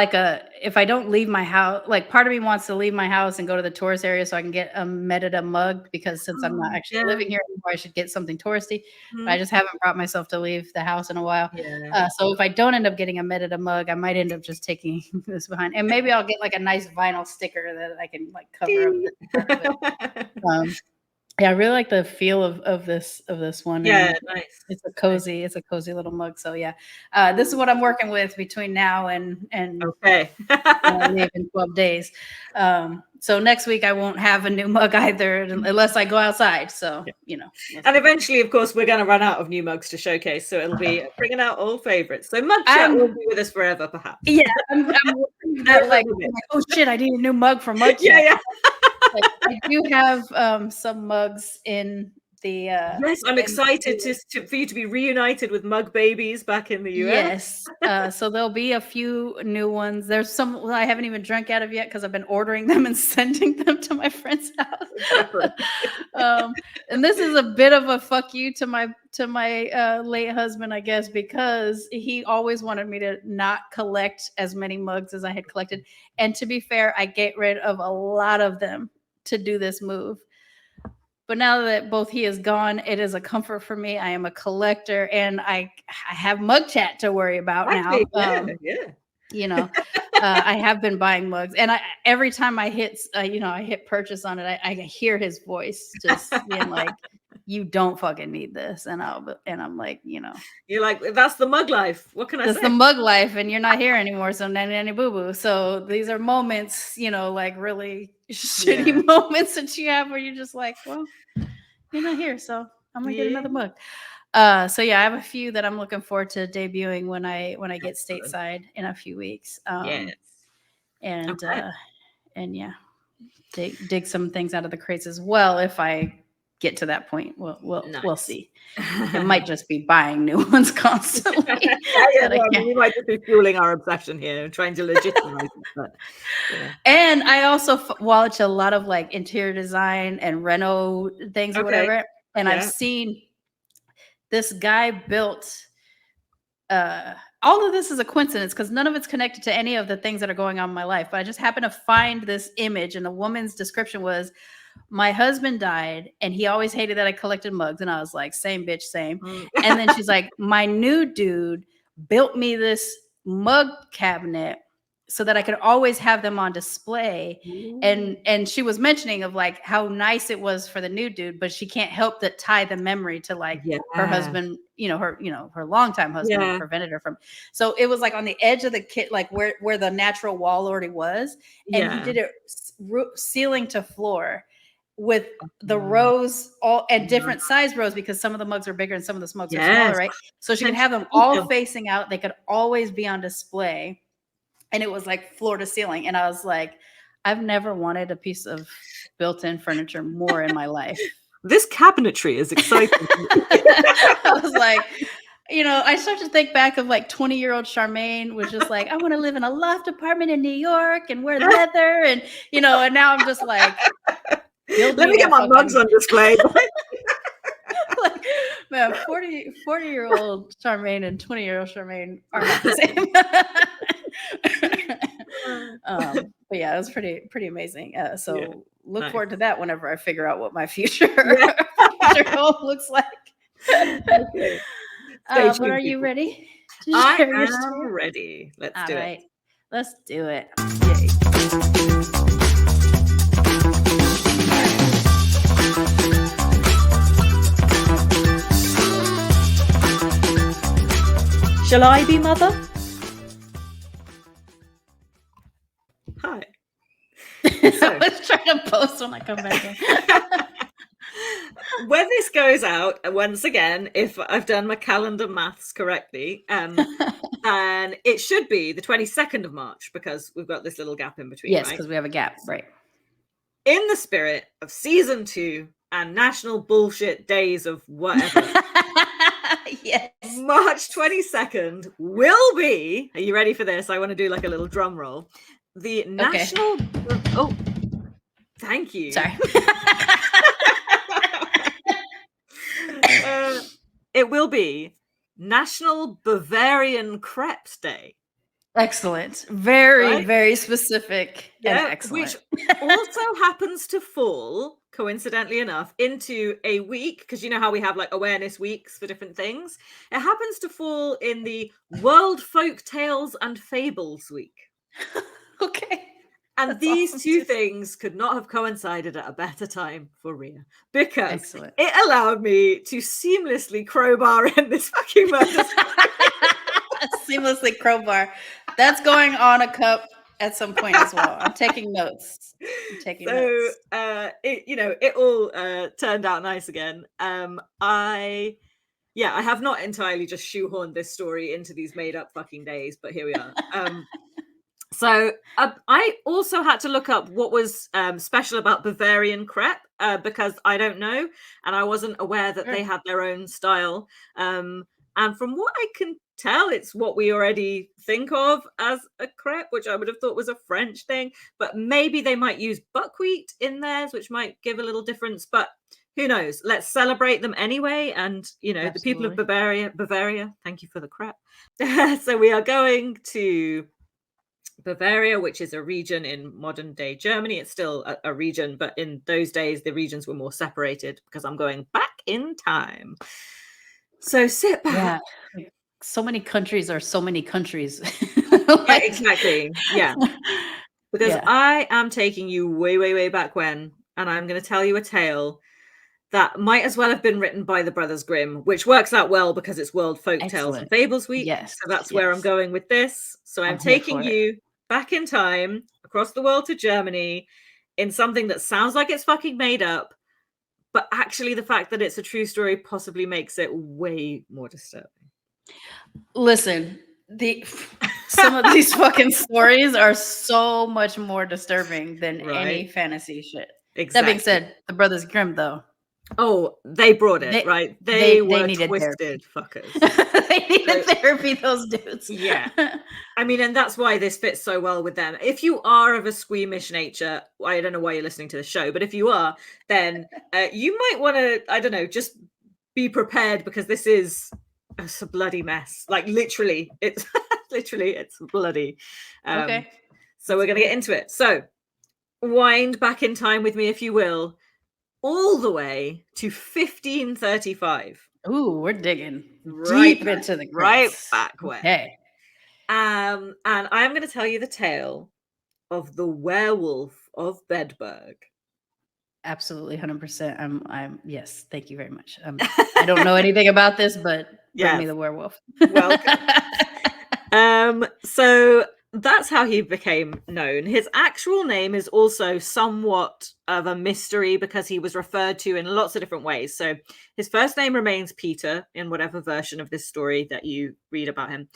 [SPEAKER 1] if I don't leave my house, like part of me wants to leave my house and go to the tourist area so I can get a Merida mug because since I'm not actually living here anymore, I should get something touristy. But I just haven't brought myself to leave the house in a while. So if I don't end up getting a Merida mug, I might end up just taking this behind, and maybe I'll get like a nice vinyl sticker that I can like cover up. I really like the feel of this one.
[SPEAKER 2] Yeah, nice.
[SPEAKER 1] It's a cozy little mug. So this is what I'm working with between now and leave in 12 days. So next week I won't have a new mug either unless I go outside. So
[SPEAKER 2] and eventually, of course, we're going to run out of new mugs to showcase. So it'll be bringing out old favorites. So mug chat will be with us forever, perhaps.
[SPEAKER 1] Yeah, I'm like, oh shit, I need a new mug for mug chat.
[SPEAKER 2] Yeah.
[SPEAKER 1] I do have some mugs in the
[SPEAKER 2] yes, I'm excited for you to be reunited with mug babies back in the US.
[SPEAKER 1] Yes. So there'll be a few new ones. There's some I haven't even drunk out of yet because I've been ordering them and sending them to my friend's house. And this is a bit of a fuck you to my late husband, I guess, because he always wanted me to not collect as many mugs as I had collected. And to be fair, I get rid of a lot of them to do this move. But now that both he is gone, it is a comfort for me. I am a collector, and I have mug chat to worry about now. I have been buying mugs, and every time I hit purchase on it, I hear his voice just being like, "You don't fucking need this," and I'm like,
[SPEAKER 2] you're like, that's the mug life. What can I say?
[SPEAKER 1] That's the mug life, and you're not here anymore. So nanny boo boo. So these are moments, like really shitty moments that you have where you're just like, well, you're not here, so I'm gonna get another mug. I have a few that I'm looking forward to debuting when I get stateside in a few weeks. Dig some things out of the crates as well if I get to that point. We'll see. It might just be buying new ones constantly.
[SPEAKER 2] We might just be fueling our obsession here and trying to legitimize it. But,
[SPEAKER 1] And I also watch a lot of like interior design and reno things or whatever. And I've seen this guy built all of this is a coincidence because none of it's connected to any of the things that are going on in my life. But I just happened to find this image, and the woman's description was, my husband died and he always hated that I collected mugs. And I was like, same bitch, same. And then she's like, my new dude built me this mug cabinet so that I could always have them on display. And she was mentioning of like how nice it was for the new dude, but she can't help but tie the memory to like her husband, her longtime husband prevented her from. So it was like on the edge of the kit, like where the natural wall already was. And he did it ceiling to floor with the rows all at different size rows because some of the mugs are bigger and some of the mugs are smaller, right? So she could have them all facing out. They could always be on display. And it was like floor to ceiling. And I was like, I've never wanted a piece of built-in furniture more in my life.
[SPEAKER 2] This cabinetry is exciting.
[SPEAKER 1] I was like, I started to think back of like 20-year-old Sharmane was just like, I want to live in a loft apartment in New York and wear leather. And, and now I'm just like,
[SPEAKER 2] let me get my mugs on display.
[SPEAKER 1] Man, 40-year-old Sharmane and 20-year-old Sharmane are not the same. But yeah, it was pretty amazing. So look forward to that whenever I figure out what my future home looks like.
[SPEAKER 2] Okay.
[SPEAKER 1] But are you ready to share your story?
[SPEAKER 2] I'm ready. Let's
[SPEAKER 1] All
[SPEAKER 2] do
[SPEAKER 1] right. Let's do it.
[SPEAKER 2] Yay. Shall I be mother? Hi.
[SPEAKER 1] I was trying to post when I come back in.
[SPEAKER 2] When this goes out, once again, if I've done my calendar maths correctly, then it should be the 22nd of March, because we've got this little gap in between.
[SPEAKER 1] Yes,
[SPEAKER 2] right?
[SPEAKER 1] because we have a gap, right?
[SPEAKER 2] In the spirit of season 2 and national bullshit days of whatever.
[SPEAKER 1] Yes.
[SPEAKER 2] March 22nd will be, are you ready for this? I want to do like a little drum roll. The national, oh, thank you.
[SPEAKER 1] Sorry.
[SPEAKER 2] It will be National Bavarian Crepes Day.
[SPEAKER 1] Excellent. Very specific and excellent.
[SPEAKER 2] Which also happens to fall, coincidentally enough, into a week, because you know how we have like awareness weeks for different things. It happens to fall in the World Folk Tales and Fables week.
[SPEAKER 1] Okay.
[SPEAKER 2] And
[SPEAKER 1] That's
[SPEAKER 2] these
[SPEAKER 1] awesome
[SPEAKER 2] two
[SPEAKER 1] too.
[SPEAKER 2] things could not have coincided at a better time for Rhia, because
[SPEAKER 1] Excellent.
[SPEAKER 2] it allowed me to seamlessly crowbar in this fucking murder.
[SPEAKER 1] Seamlessly crowbar. That's going on a cup at some point as well. I'm taking notes.
[SPEAKER 2] It all turned out nice again. I have not entirely just shoehorned this story into these made up fucking days, but here we are. So I also had to look up what was special about Bavarian crepe, because I don't know, and I wasn't aware that they had their own style. And from what I can tell, it's what we already think of as a crepe, which I would have thought was a French thing. But maybe they might use buckwheat in theirs, which might give a little difference. But who knows? Let's celebrate them anyway. And,
[SPEAKER 1] Absolutely.
[SPEAKER 2] The people of Bavaria, thank you for the crepe. So we are going to Bavaria, which is a region in modern day Germany. It's still a region, but in those days, the regions were more separated, because I'm going back in time. So sit back.
[SPEAKER 1] Yeah. So many countries are so many countries.
[SPEAKER 2] Yeah, exactly. Yeah. Because I am taking you way, way, way back when, and I'm going to tell you a tale that might as well have been written by the Brothers Grimm, which works out well because it's World Folk Tales and Fables Week.
[SPEAKER 1] Yes.
[SPEAKER 2] So that's where I'm going with this. So I'm taking you back in time, across the world to Germany, in something that sounds like it's fucking made up, but actually the fact that it's a true story possibly makes it way more disturbing.
[SPEAKER 1] Listen, some of these fucking stories are so much more disturbing than any fantasy shit.
[SPEAKER 2] Exactly.
[SPEAKER 1] That being said, the Brothers Grimm, though.
[SPEAKER 2] Oh, they brought it, right? They were
[SPEAKER 1] needed
[SPEAKER 2] twisted fuckers.
[SPEAKER 1] They needed therapy, those dudes.
[SPEAKER 2] Yeah. I mean, and that's why this fits so well with them. If you are of a squeamish nature, I don't know why you're listening to the show, but if you are, then you might want to, I don't know, just be prepared, because this is a bloody mess. Like literally, it's bloody.
[SPEAKER 1] Okay.
[SPEAKER 2] So we're going to get into it. So wind back in time with me, if you will, all the way to 1535.
[SPEAKER 1] Ooh, we're digging deep into the
[SPEAKER 2] right
[SPEAKER 1] crypts.
[SPEAKER 2] back when.
[SPEAKER 1] Okay.
[SPEAKER 2] And I'm going to tell you the tale of the Werewolf of Bedburg.
[SPEAKER 1] Absolutely, 100%. I'm yes. Thank you very much. I don't know anything about this, but bring me the werewolf.
[SPEAKER 2] Welcome. So that's how he became known. His actual name is also somewhat of a mystery, because he was referred to in lots of different ways. So his first name remains Peter in whatever version of this story that you read about him.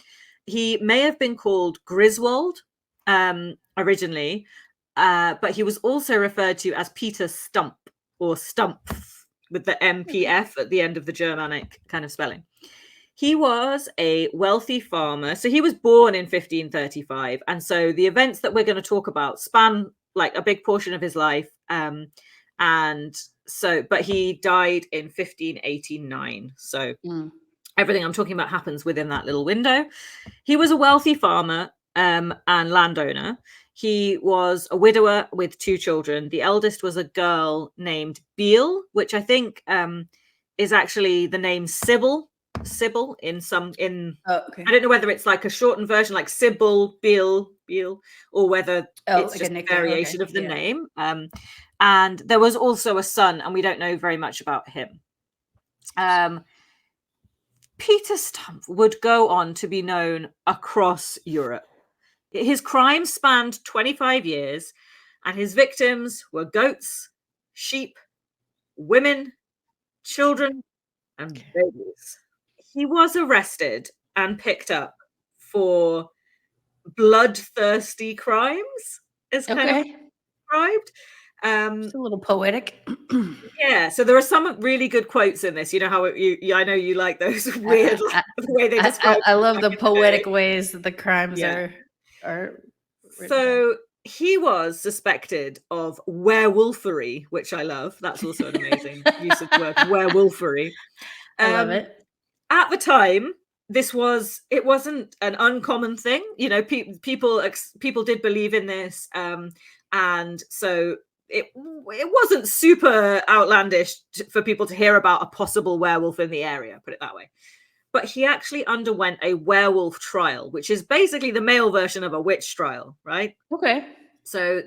[SPEAKER 2] He may have been called Griswold originally, but he was also referred to as Peter Stumpp, or Stumpf, with the MPF at the end of the Germanic kind of spelling. He was a wealthy farmer. So he was born in 1535. And so the events that we're going to talk about span like a big portion of his life. And And so, but he died in 1589. So everything I'm talking about happens within that little window. He was a wealthy farmer and landowner. He was a widower with 2 children. The eldest was a girl named Beale, which I think is actually the name Sybil in
[SPEAKER 1] okay.
[SPEAKER 2] I don't know whether it's like a shortened version, like Sybil, Beale, or whether it's
[SPEAKER 1] like
[SPEAKER 2] just
[SPEAKER 1] a
[SPEAKER 2] a variation of the name. And there was also a son, and we don't know very much about him. Peter Stumpp would go on to be known across Europe. His crimes spanned 25 years, and his victims were goats, sheep, women, children, and babies. He was arrested and picked up for bloodthirsty crimes, as kind of described.
[SPEAKER 1] It's a little poetic.
[SPEAKER 2] Yeah, so there are some really good quotes in this. You know how I know you like those weird the way they describe.
[SPEAKER 1] I love the poetic ways that the crimes are.
[SPEAKER 2] So he was suspected of werewolfery, which I love. That's also an amazing use of the word werewolfery.
[SPEAKER 1] I love it.
[SPEAKER 2] At the time, it wasn't an uncommon thing. You know, people did believe in this, and so it wasn't super outlandish for people to hear about a possible werewolf in the area, put it that way. But he actually underwent a werewolf trial, which is basically the male version of a witch trial, right?
[SPEAKER 1] Okay.
[SPEAKER 2] So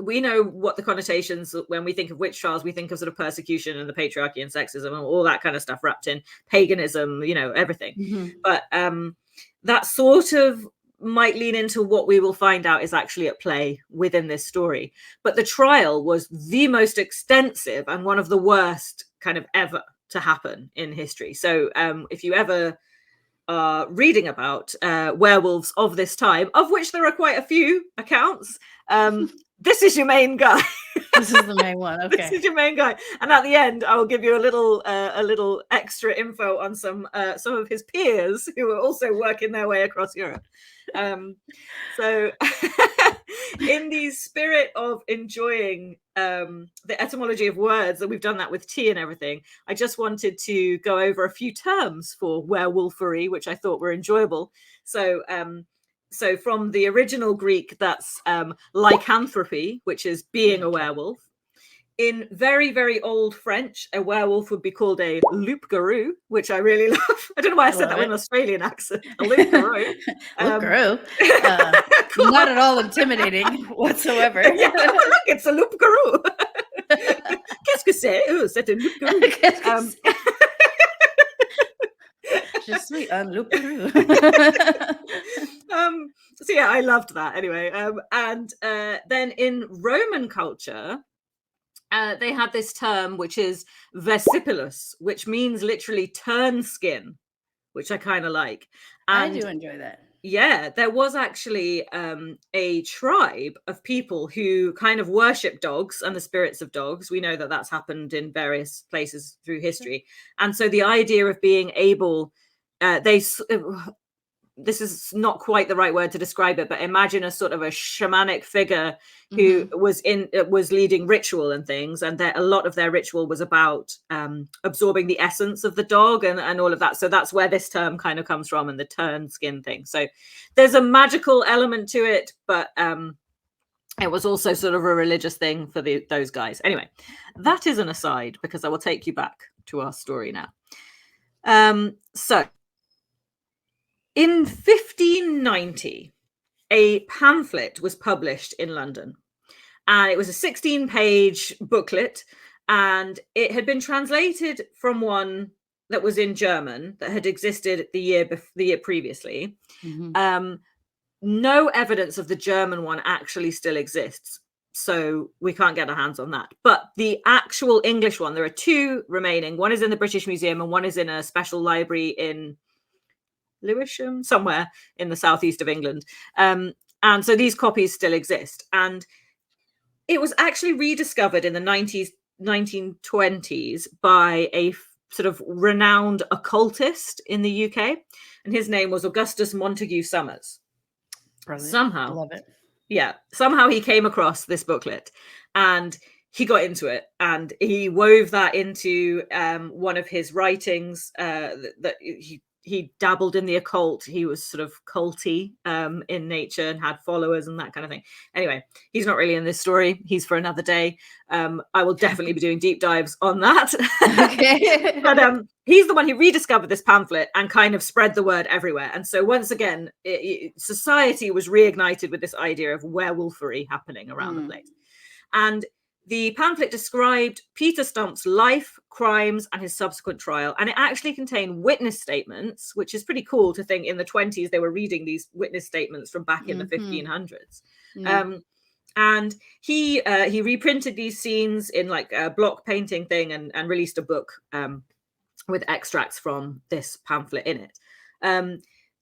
[SPEAKER 2] we know what the connotations, when we think of witch trials, we think of sort of persecution and the patriarchy and sexism and all that kind of stuff wrapped in paganism, you know, everything.
[SPEAKER 1] Mm-hmm.
[SPEAKER 2] But that sort of might lean into what we will find out is actually at play within this story. But the trial was the most extensive and one of the worst kind of ever to happen in history. So if you ever are reading about werewolves of this time, of which there are quite a few accounts, this is your main guy.
[SPEAKER 1] This is the main one. Okay.
[SPEAKER 2] This is your main guy. And at the end, I will give you a little extra info on some of his peers who are also working their way across Europe. So in the spirit of enjoying the etymology of words, and we've done that with tea and everything, I just wanted to go over a few terms for werewolfery, which I thought were enjoyable. So from the original Greek, that's lycanthropy, which is being a werewolf. In very, very old French, a werewolf would be called a loup-garou, which I really love. I don't know why I said that with an Australian accent. A loup-garou.
[SPEAKER 1] Loup-garou. Not at all intimidating whatsoever.
[SPEAKER 2] Yeah, look, it's a loup-garou. Qu'est-ce que c'est? Oh, c'est un loup-garou.
[SPEAKER 1] Je suis un loup-garou.
[SPEAKER 2] So yeah, I loved that anyway. And then in Roman culture, they had this term which is versipilus, which means literally turn skin, which I kind of like. And
[SPEAKER 1] I do enjoy that.
[SPEAKER 2] Yeah, there was actually a tribe of people who kind of worship dogs and the spirits of dogs. We know that that's happened in various places through history. And so the idea of being able, this is not quite the right word to describe it, but imagine a sort of a shamanic figure who was leading ritual and things, and a lot of their ritual was about absorbing the essence of the dog and all of that. So that's where this term kind of comes from, and the turn skin thing. So there's a magical element to it, but it was also sort of a religious thing for those guys. Anyway, that is an aside, because I will take you back to our story now. So in 1590, a pamphlet was published in London, and it was a 16-page booklet, and it had been translated from one that was in German that had existed the year previously. No evidence of the German one actually still exists, so we can't get our hands on that. But the actual English one, there are 2 remaining. One is in the British Museum, and one is in a special library in Lewisham, somewhere in the southeast of England. And so these copies still exist. And it was actually rediscovered in the 1920s by a sort of renowned occultist in the UK. And his name was Augustus Montague Summers.
[SPEAKER 1] Brilliant.
[SPEAKER 2] Somehow,
[SPEAKER 1] I love it.
[SPEAKER 2] Yeah, somehow he came across this booklet, and he got into it, and he wove that into one of his writings. That he dabbled in the occult. He was sort of culty in nature and had followers and that kind of thing. Anyway, he's not really in this story. He's for another day. I will definitely be doing deep dives on that.
[SPEAKER 1] Okay.
[SPEAKER 2] But he's the one who rediscovered this pamphlet and kind of spread the word everywhere. And so once again, society was reignited with this idea of werewolfery happening around the place. And the pamphlet described Peter Stumpp's life, crimes, and his subsequent trial. And it actually contained witness statements, which is pretty cool to think in the 20s they were reading these witness statements from back in the 1500s. And he reprinted these scenes in like a block painting thing and released a book with extracts from this pamphlet in it.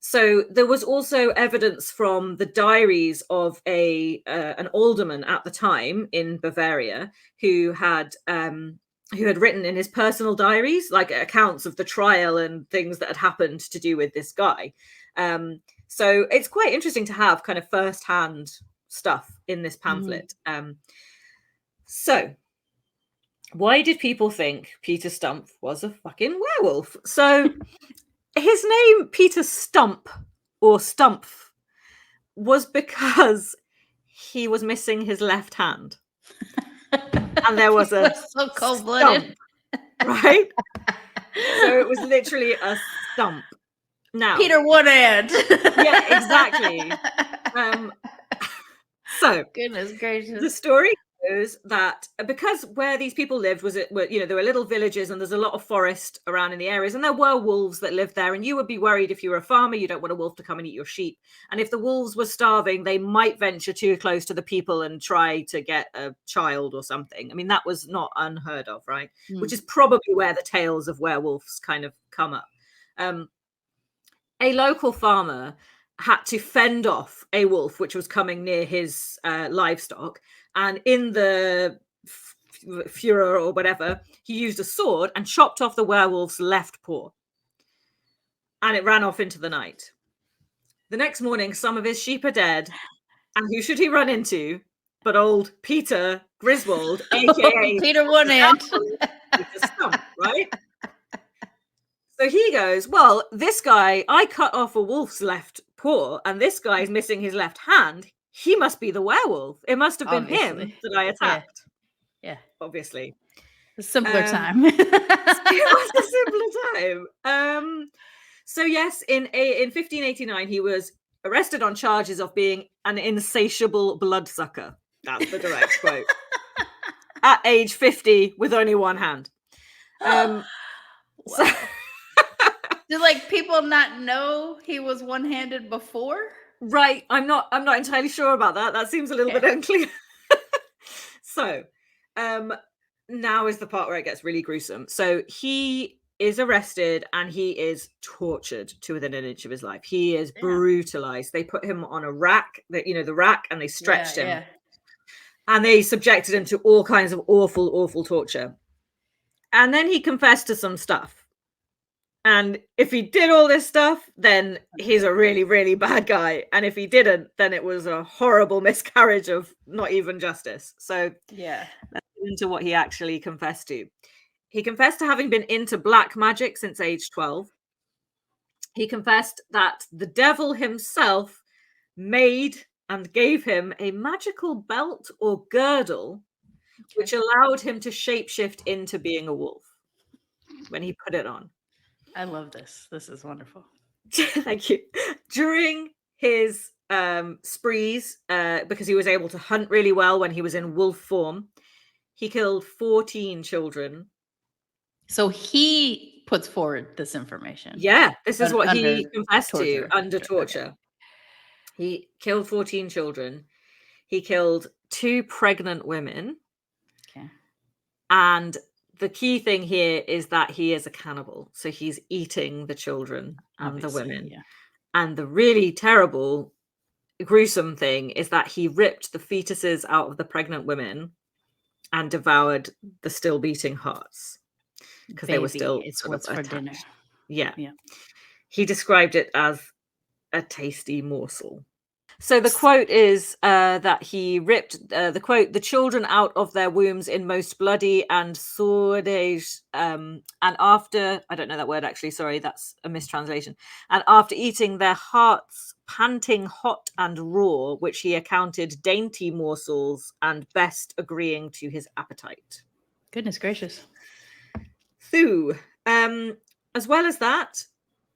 [SPEAKER 2] So there was also evidence from the diaries of an alderman at the time in Bavaria who had written in his personal diaries like accounts of the trial and things that had happened to do with this guy. So it's quite interesting to have kind of first-hand stuff in this pamphlet. So why did people think Peter Stumpp was a fucking werewolf? So his name, Peter Stumpp, or Stumpf, was because he was missing his left hand. And there was a
[SPEAKER 1] so cold-blooded.
[SPEAKER 2] Stump, right? So it was literally a stump. Now,
[SPEAKER 1] Peter One Hand.
[SPEAKER 2] Yeah, exactly. So
[SPEAKER 1] goodness gracious.
[SPEAKER 2] The story goes that because where these people lived there were little villages and there's a lot of forest around in the areas, and there were wolves that lived there, and you would be worried if you were a farmer, you don't want a wolf to come and eat your sheep. And if the wolves were starving, they might venture too close to the people and try to get a child or something. I mean, that was not unheard of, right? Which is probably where the tales of werewolves kind of come up. A local farmer had to fend off a wolf which was coming near his livestock, and in the furor or whatever, he used a sword and chopped off the werewolf's left paw, and it ran off into the night. The next morning, some of his sheep are dead, and who should he run into but old Peter Griswold, aka
[SPEAKER 1] Peter One Hand.
[SPEAKER 2] Peter Stumpp, right? So he goes, well, this guy, I cut off a wolf's left paw, and this guy is missing his left hand. He must be the werewolf. It must have been him that I attacked.
[SPEAKER 1] Yeah.
[SPEAKER 2] Obviously.
[SPEAKER 1] A simpler time.
[SPEAKER 2] It was a simpler time. So yes, in 1589, he was arrested on charges of being an insatiable bloodsucker. That's the direct quote. At age 50 with only one hand.
[SPEAKER 1] Wow. So did like people not know he was one-handed before?
[SPEAKER 2] Right. I'm not entirely sure about that. That seems a little bit unclear. So now is the part where it gets really gruesome. So he is arrested and he is tortured to within an inch of his life. He is brutalized. They put him on a rack, the rack, and they stretched him. And they subjected him to all kinds of awful, awful torture. And then he confessed to some stuff. And if he did all this stuff, then he's a really, really bad guy. And if he didn't, then it was a horrible miscarriage of not even justice. So let's get into what he actually confessed to. He confessed to having been into black magic since age 12. He confessed that the devil himself made and gave him a magical belt or girdle, which allowed him to shapeshift into being a wolf when he put it on.
[SPEAKER 1] I love this. This is wonderful.
[SPEAKER 2] Thank you. During his sprees, because he was able to hunt really well when he was in wolf form, he killed 14 children.
[SPEAKER 1] So he puts forward this information.
[SPEAKER 2] Yeah, this is what he confessed to under torture. Okay. He killed 14 children. He killed 2 pregnant women.
[SPEAKER 1] Okay. And
[SPEAKER 2] the key thing here is that he is a cannibal. So he's eating the children and the women. Yeah. And the really terrible, gruesome thing is that he ripped the fetuses out of the pregnant women and devoured the still beating hearts because they were still sort of attached. For dinner. Yeah. He described it as a tasty morsel. So the quote is that he ripped the children out of their wombs in most bloody and sordid, and after, I don't know that word actually, sorry, that's a mistranslation. And after eating their hearts panting hot and raw, which he accounted dainty morsels and best agreeing to his appetite.
[SPEAKER 1] Goodness gracious.
[SPEAKER 2] Thu. As well as that,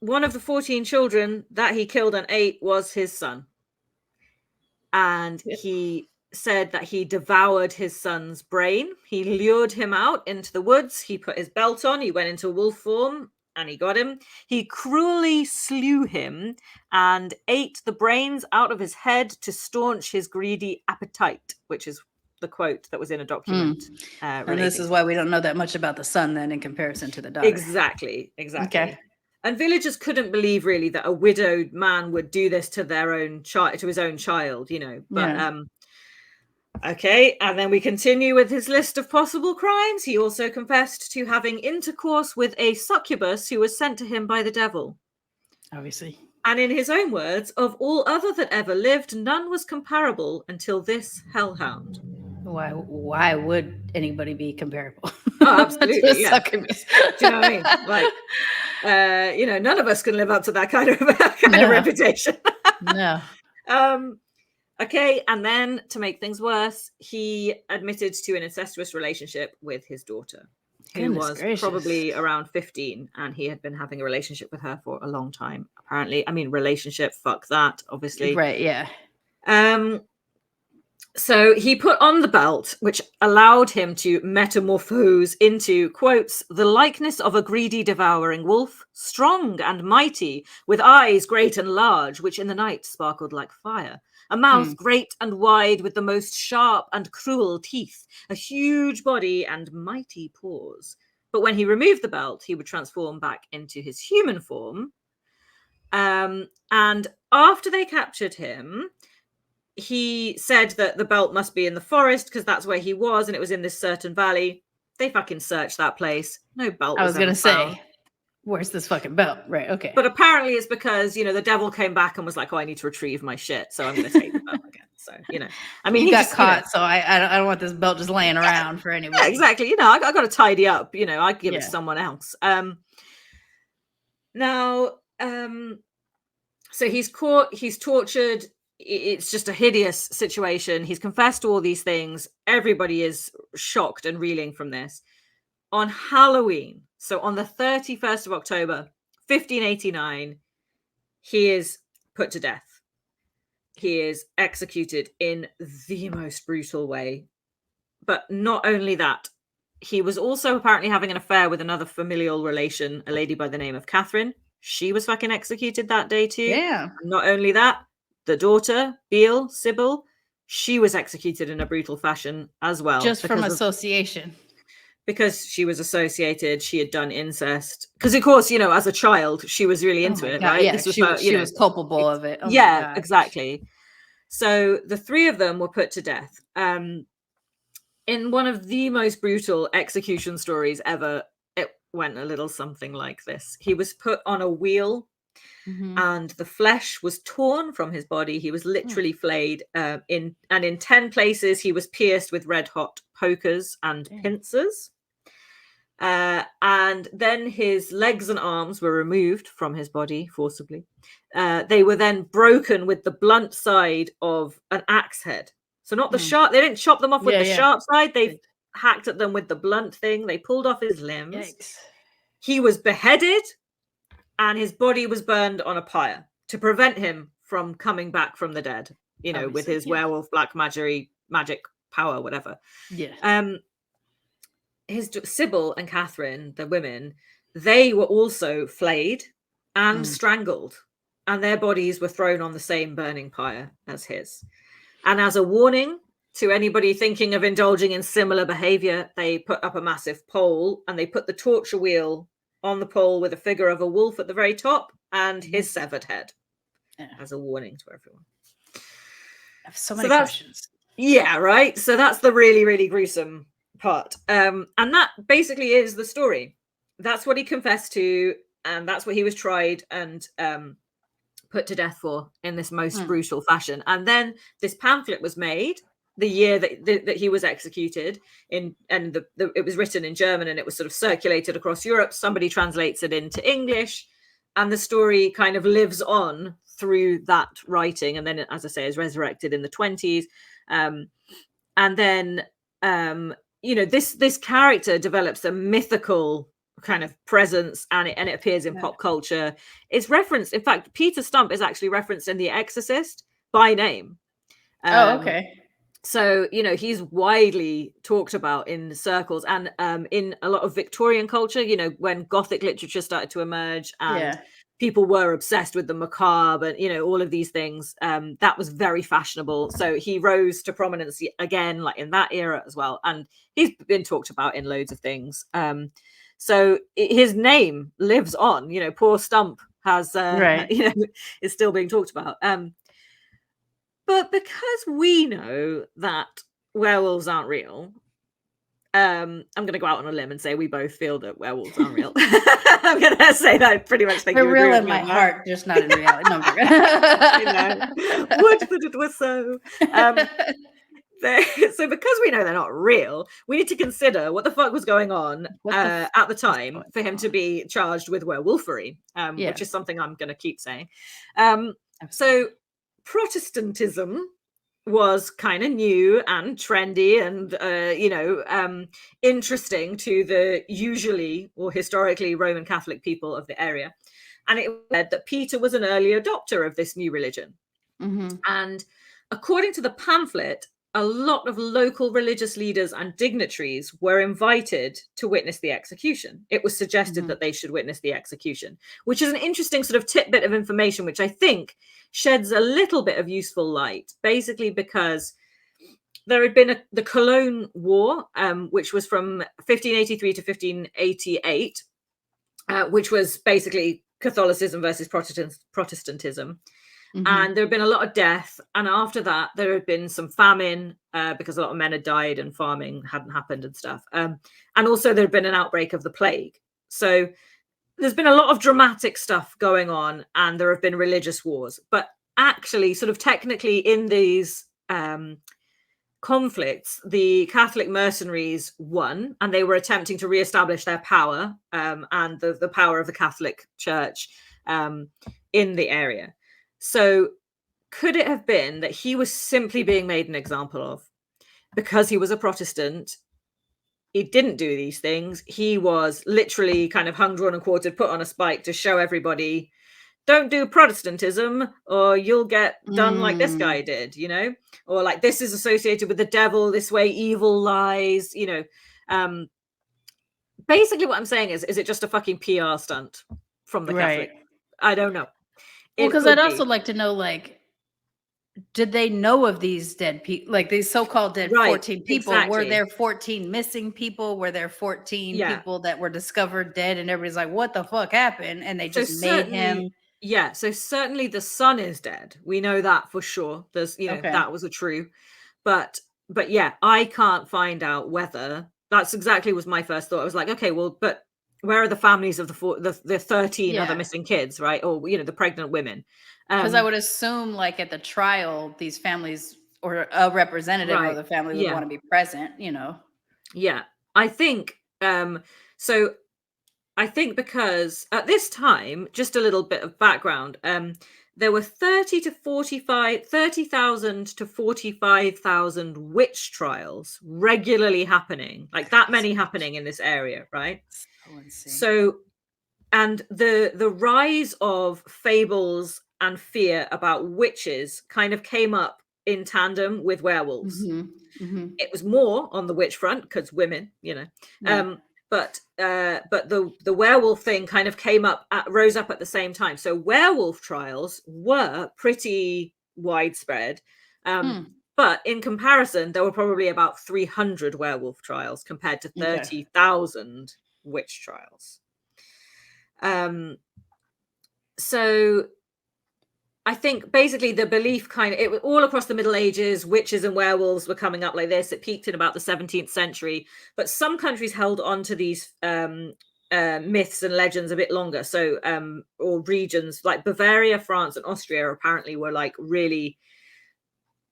[SPEAKER 2] one of the 14 children that he killed and ate was his son. And he said that he devoured his son's brain. He lured him out into the woods. He put his belt on. He went into wolf form and he got him. He cruelly slew him and ate the brains out of his head to staunch his greedy appetite, which is the quote that was in a document.
[SPEAKER 1] And this is why we don't know that much about the son then in comparison to the daughter.
[SPEAKER 2] Exactly.
[SPEAKER 1] Okay.
[SPEAKER 2] And villagers couldn't believe really that a widowed man would do this to their own child, to his own child, you know. But okay, and then we continue with his list of possible crimes. He also confessed to having intercourse with a succubus who was sent to him by the devil.
[SPEAKER 1] Obviously.
[SPEAKER 2] And in his own words, of all other that ever lived, none was comparable until this hellhound.
[SPEAKER 1] Why would anybody be comparable?
[SPEAKER 2] Oh, absolutely. Yeah.
[SPEAKER 1] Succubus.
[SPEAKER 2] Do you know what I mean? Like, you know, none of us can live up to that kind of reputation.
[SPEAKER 1] No.
[SPEAKER 2] Okay, and then to make things worse, he admitted to an incestuous relationship with his daughter, who was probably around 15, and he had been having a relationship with her for a long time, apparently. I mean, relationship, fuck that, obviously.
[SPEAKER 1] Right, yeah.
[SPEAKER 2] So he put on the belt, which allowed him to metamorphose into, quotes, the likeness of a greedy devouring wolf, strong and mighty, with eyes great and large, which in the night sparkled like fire, a mouth great and wide, with the most sharp and cruel teeth, a huge body and mighty paws. But when he removed the belt, he would transform back into his human form. And after they captured him, he said that the belt must be in the forest because that's where he was, and it was in this certain valley. They fucking searched that place. No belt.
[SPEAKER 1] I was going to say, where's this fucking belt? Right, okay.
[SPEAKER 2] But apparently it's because, you know, the devil came back and was like, oh, I need to retrieve my shit, so I'm going to take the belt again. So, you know, I mean,
[SPEAKER 1] he got caught, so I don't want this belt just laying around for anybody.
[SPEAKER 2] Yeah, exactly. You know, I got to tidy up. You know, I'd give it to someone else. Now, so he's caught, he's tortured. It's just a hideous situation. He's confessed to all these things. Everybody is shocked and reeling from this. On Halloween, so on the 31st of October, 1589, he is put to death. He is executed in the most brutal way. But not only that, he was also apparently having an affair with another familial relation, a lady by the name of Catherine. She was fucking executed that day too.
[SPEAKER 1] Yeah.
[SPEAKER 2] Not only that, the daughter, Sybil, she was executed in a brutal fashion as well.
[SPEAKER 1] Just from association.
[SPEAKER 2] Because she was associated, she had done incest. Because, of course, you know, as a child, she was really into it, right?
[SPEAKER 1] Yeah,
[SPEAKER 2] this was
[SPEAKER 1] she was culpable of it.
[SPEAKER 2] Yeah, exactly. So the three of them were put to death. In one of the most brutal execution stories ever, it went a little something like this. He was put on a wheel. And the flesh was torn from his body. He was literally flayed. In 10 places, he was pierced with red hot pokers and pincers. And then his legs and arms were removed from his body forcibly. They were then broken with the blunt side of an axe head. So not the sharp. They didn't chop them off with the sharp side. They hacked at them with the blunt thing. They pulled off his limbs.
[SPEAKER 1] Yikes.
[SPEAKER 2] He was beheaded. And his body was burned on a pyre to prevent him from coming back from the dead, you know, with his werewolf black magic power, whatever.
[SPEAKER 1] Yeah.
[SPEAKER 2] His Sybil and Catherine, the women, they were also flayed and strangled, and their bodies were thrown on the same burning pyre as his. And as a warning to anybody thinking of indulging in similar behavior, they put up a massive pole and they put the torture wheel on the pole with a figure of a wolf at the very top and his severed head as a warning to everyone.
[SPEAKER 1] I have so many questions.
[SPEAKER 2] Yeah, right. So that's the really, really gruesome part. And that basically is the story. That's what he confessed to, and that's what he was tried and put to death for in this most brutal fashion. And then this pamphlet was made the year that he was executed in, and it was written in German, and it was sort of circulated across Europe. Somebody translates it into English, and the story kind of lives on through that writing, and then, as I say, is resurrected in the 20s. And then this character develops a mythical kind of presence, and it appears in pop culture. It's referenced, in fact, Peter Stumpp is actually referenced in The Exorcist by name.
[SPEAKER 1] Okay.
[SPEAKER 2] So, he's widely talked about in circles, and in a lot of Victorian culture, when Gothic literature started to emerge, and people were obsessed with the macabre and, all of these things, that was very fashionable. So he rose to prominence again, like in that era as well. And he's been talked about in loads of things. So his name lives on, poor Stumpp has, is still being talked about. But because we know that werewolves aren't real, I'm going to go out on a limb and say we both feel that werewolves aren't real. I'm going to say that I pretty much think
[SPEAKER 1] they're real in my heart, just not in reality. No,
[SPEAKER 2] would that it was so. So because we know they're not real, we need to consider what the fuck was going on at the time for him to be charged with werewolfery, which is something I'm going to keep saying. So Protestantism was kind of new and trendy and interesting to the usually or historically Roman Catholic people of the area, and it said that Peter was an early adopter of this new religion. And according to the pamphlet, a lot of local religious leaders and dignitaries were invited to witness the execution. It was suggested that they should witness the execution, which is an interesting sort of tidbit of information, which I think sheds a little bit of useful light, basically because there had been the Cologne War, which was from 1583 to 1588, which was basically Catholicism versus Protestantism. And there had been a lot of death. And after that, there had been some famine because a lot of men had died and farming hadn't happened and stuff. And also there had been an outbreak of the plague. So there's been a lot of dramatic stuff going on, and there have been religious wars. But actually, sort of technically in these conflicts, the Catholic mercenaries won, and they were attempting to reestablish their power and the power of the Catholic Church in the area. So could it have been that he was simply being made an example of because he was a Protestant? He didn't do these things. He was literally kind of hung, drawn and quartered, put on a spike to show everybody, don't do Protestantism or you'll get done like this guy did, or like this is associated with the devil, this way evil lies, basically what I'm saying is it just a fucking PR stunt from the Catholic? I don't know.
[SPEAKER 1] Well, because I'd also like to know, did they know of these dead people, like these so-called dead 14 people? Exactly. Were there 14 missing people? Were there 14 people that were discovered dead? And everybody's like, what the fuck happened? And they just made him.
[SPEAKER 2] Yeah, so certainly the son is dead. We know that for sure. There's, that was true. But yeah, I can't find out whether that's exactly was my first thought. I was like, okay, well, but where are the families of the 13 other missing kids, right? Or, the pregnant women?
[SPEAKER 1] Because I would assume, like, at the trial, these families or a representative of the family would want to be present,
[SPEAKER 2] Yeah, I think, so I think because at this time, just a little bit of background, there were 30,000 to 45,000 witch trials regularly happening, like that many happening in this area, right? So, and the rise of fables and fear about witches kind of came up in tandem with werewolves. It was more on the witch front because women, but the werewolf thing kind of rose up at the same time. So werewolf trials were pretty widespread. But in comparison, there were probably about 300 werewolf trials compared to 30,000 witch trials. So I think basically the belief it was all across the Middle Ages, witches and werewolves were coming up like this. It peaked in about the 17th century, but some countries held on to these myths and legends a bit longer. So or regions like Bavaria, France, and Austria apparently were like really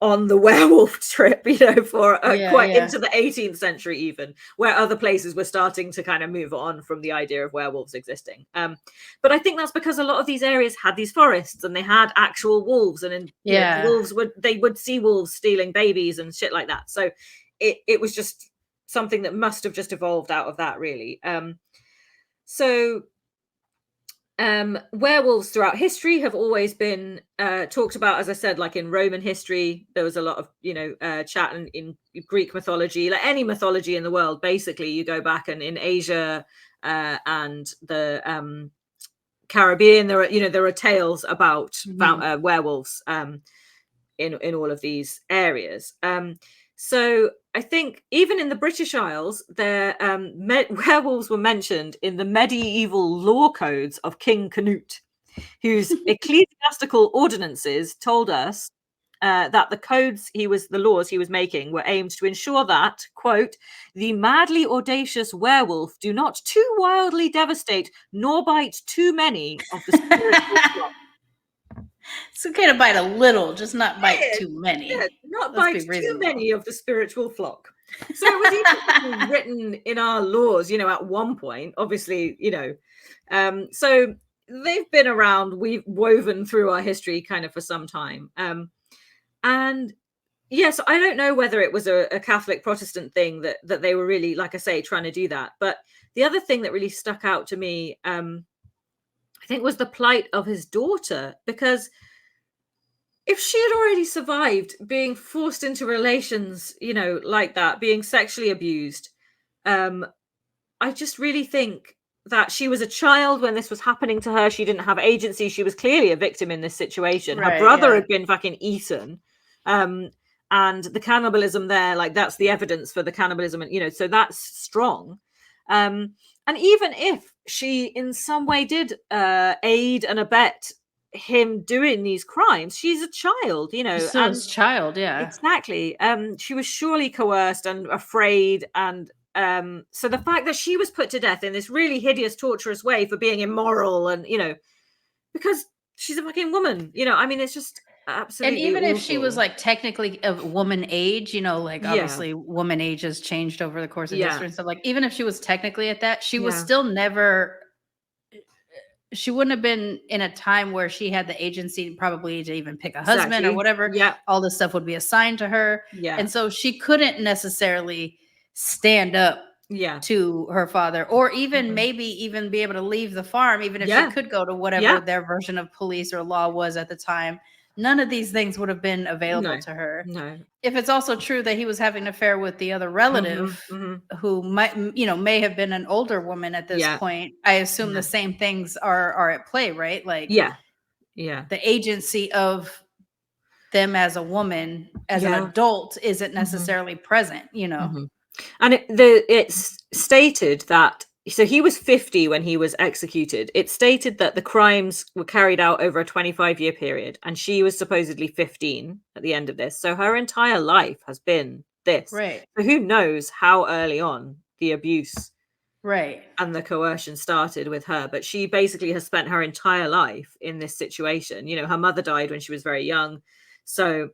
[SPEAKER 2] on the werewolf trip, for quite into the 18th century, even, where other places were starting to kind of move on from the idea of werewolves existing. But I think that's because a lot of these areas had these forests and they had actual wolves, and wolves would see wolves stealing babies and shit like that. So it was just something that must have just evolved out of that, really. Werewolves throughout history have always been talked about, as I said, like in Roman history, there was a lot of, chat in Greek mythology, like any mythology in the world. Basically, you go back, and in Asia and the Caribbean, there are tales about werewolves in all of these areas. So I think even in the British Isles, werewolves were mentioned in the medieval law codes of King Canute, whose ecclesiastical ordinances told us that the laws he was making were aimed to ensure that, quote, the madly audacious werewolf do not too wildly devastate nor bite too many of the spiritual flock.
[SPEAKER 1] It's okay to bite a little, just not bite too many.
[SPEAKER 2] Yeah, not bite too many of the spiritual flock. So it was even written in our laws, at one point, obviously, so they've been around, we've woven through our history kind of for some time. And yes, I don't know whether it was a Catholic Protestant thing that they were really, like I say, trying to do that. But the other thing that really stuck out to me, I think, was the plight of his daughter, because if she had already survived being forced into relations, like that, being sexually abused, I just really think that she was a child when this was happening to her. She didn't have agency. She was clearly a victim in this situation. Her brother had been fucking eaten. And the cannibalism there, like, that's the evidence for the cannibalism. And, so that's strong. And even if she in some way did aid and abet him doing these crimes, she's a child,
[SPEAKER 1] Still a child, yeah.
[SPEAKER 2] Exactly. She was surely coerced and afraid, and so the fact that she was put to death in this really hideous, torturous way for being immoral, and because she's a fucking woman, I mean, it's just absolutely.
[SPEAKER 1] And even
[SPEAKER 2] awful.
[SPEAKER 1] if she was like technically of woman age, obviously woman age has changed over the course of history and stuff. Like, even if she was technically at that, she was still never. She wouldn't have been in a time where she had the agency probably to even pick a husband or whatever.
[SPEAKER 2] Yeah.
[SPEAKER 1] All this stuff would be assigned to her.
[SPEAKER 2] Yeah.
[SPEAKER 1] And so she couldn't necessarily stand up to her father, or even maybe even be able to leave the farm, even if she could go to whatever their version of police or law was at the time. None of these things would have been available to her.
[SPEAKER 2] No.
[SPEAKER 1] If it's also true that he was having an affair with the other relative who might, may have been an older woman at this point, I assume the same things are at play, right? Like, the agency of them as a woman, as an adult, isn't necessarily present,
[SPEAKER 2] And it's stated that, so he was 50 when he was executed. It stated that the crimes were carried out over a 25-year period, and she was supposedly 15 at the end of this. So her entire life has been this.
[SPEAKER 1] Right.
[SPEAKER 2] So who knows how early on the abuse and the coercion started with her. But she basically has spent her entire life in this situation. Her mother died when she was very young. So...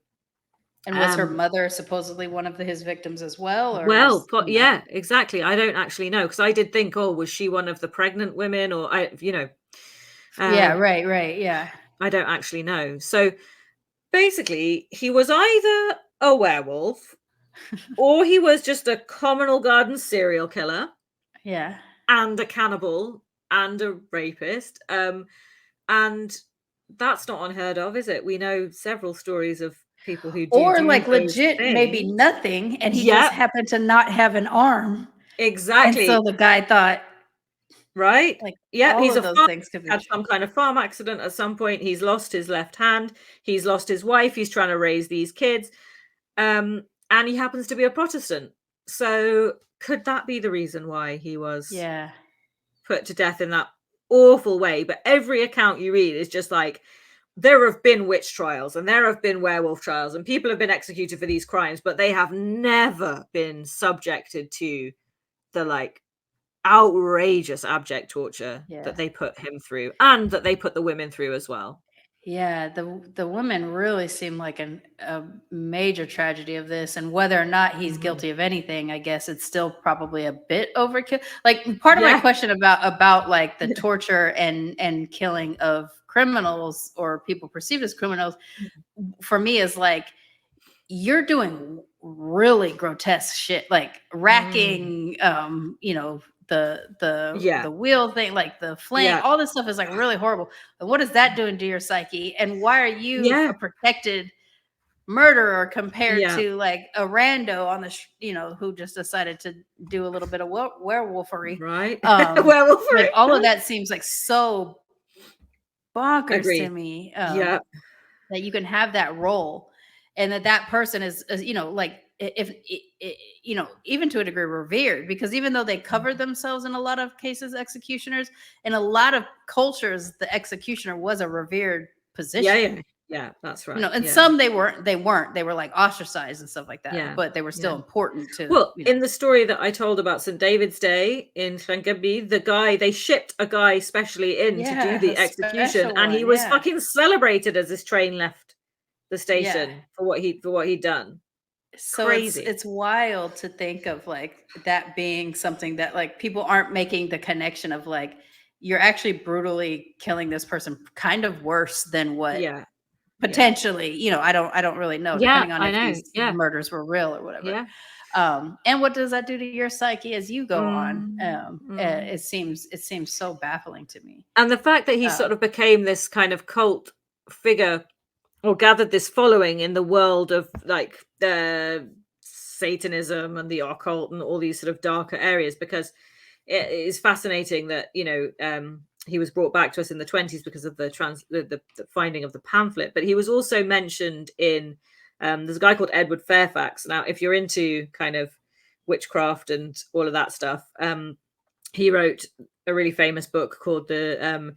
[SPEAKER 1] And was her mother supposedly one of his victims as well?
[SPEAKER 2] Or yeah, exactly. I don't actually know, because I did think, was she one of the pregnant women, or right.
[SPEAKER 1] Yeah.
[SPEAKER 2] I don't actually know. So basically, he was either a werewolf or he was just a communal garden serial killer.
[SPEAKER 1] Yeah.
[SPEAKER 2] And a cannibal and a rapist. And that's not unheard of, is it? We know several stories of people who do,
[SPEAKER 1] or like legit maybe nothing, and he just happened to not have an arm.
[SPEAKER 2] Exactly.
[SPEAKER 1] And so the guy thought,
[SPEAKER 2] right,
[SPEAKER 1] like,
[SPEAKER 2] he's
[SPEAKER 1] those things could be
[SPEAKER 2] had some kind of farm accident at some point. He's lost his left hand, he's lost his wife, he's trying to raise these kids, and he happens to be a Protestant. So could that be the reason why he was put to death in that awful way? But every account you read is just like, there have been witch trials and there have been werewolf trials and people have been executed for these crimes, but they have never been subjected to the like outrageous abject torture
[SPEAKER 1] Yeah.
[SPEAKER 2] that they put him through, and that they put the women through as well.
[SPEAKER 1] Yeah, the women really seem like a major tragedy of this, and whether or not he's guilty of anything, I guess it's still probably a bit overkill. Like, part of my question about like the torture and killing of criminals or people perceived as criminals, for me, is like, you're doing really grotesque shit, like racking, you know, the wheel thing, like the flame, all this stuff is like really horrible. But what is that doing to your psyche? And why are you a protected murderer compared to like a rando on the you know, who just decided to do a little bit of werewolfery,
[SPEAKER 2] right?
[SPEAKER 1] Werewolfery. Like, all of that seems like so bonkers to me. That you can have that role, and that person is, you know, like, if you know, even to a degree revered, because even though they covered themselves in a lot of cases, executioners, in a lot of cultures, the executioner was a revered position.
[SPEAKER 2] Yeah, that's right.
[SPEAKER 1] You know, and some they weren't. They were like ostracized and stuff like that.
[SPEAKER 2] Yeah,
[SPEAKER 1] but they were still important to.
[SPEAKER 2] Well,
[SPEAKER 1] you know.
[SPEAKER 2] in the story that I told about St. David's Day in Llangefni, the guy, they shipped a guy specially in to do the execution, and he was fucking celebrated as this train left the station for what he'd done.
[SPEAKER 1] So crazy. It's wild to think of like that being something that like people aren't making the connection of, like, you're actually brutally killing this person kind of worse than what potentially, you know, I don't really know, depending on if these murders were real or whatever. And what does that do to your psyche as you go on? It seems so baffling to me.
[SPEAKER 2] And the fact that he sort of became this kind of cult figure, or gathered this following in the world of like Satanism and the occult and all these sort of darker areas, because it is fascinating that, you know, he was brought back to us in the 20s because of the finding of the pamphlet, but he was also mentioned in there's a guy called Edward Fairfax. Now, if you're into kind of witchcraft and all of that stuff, he wrote a really famous book called the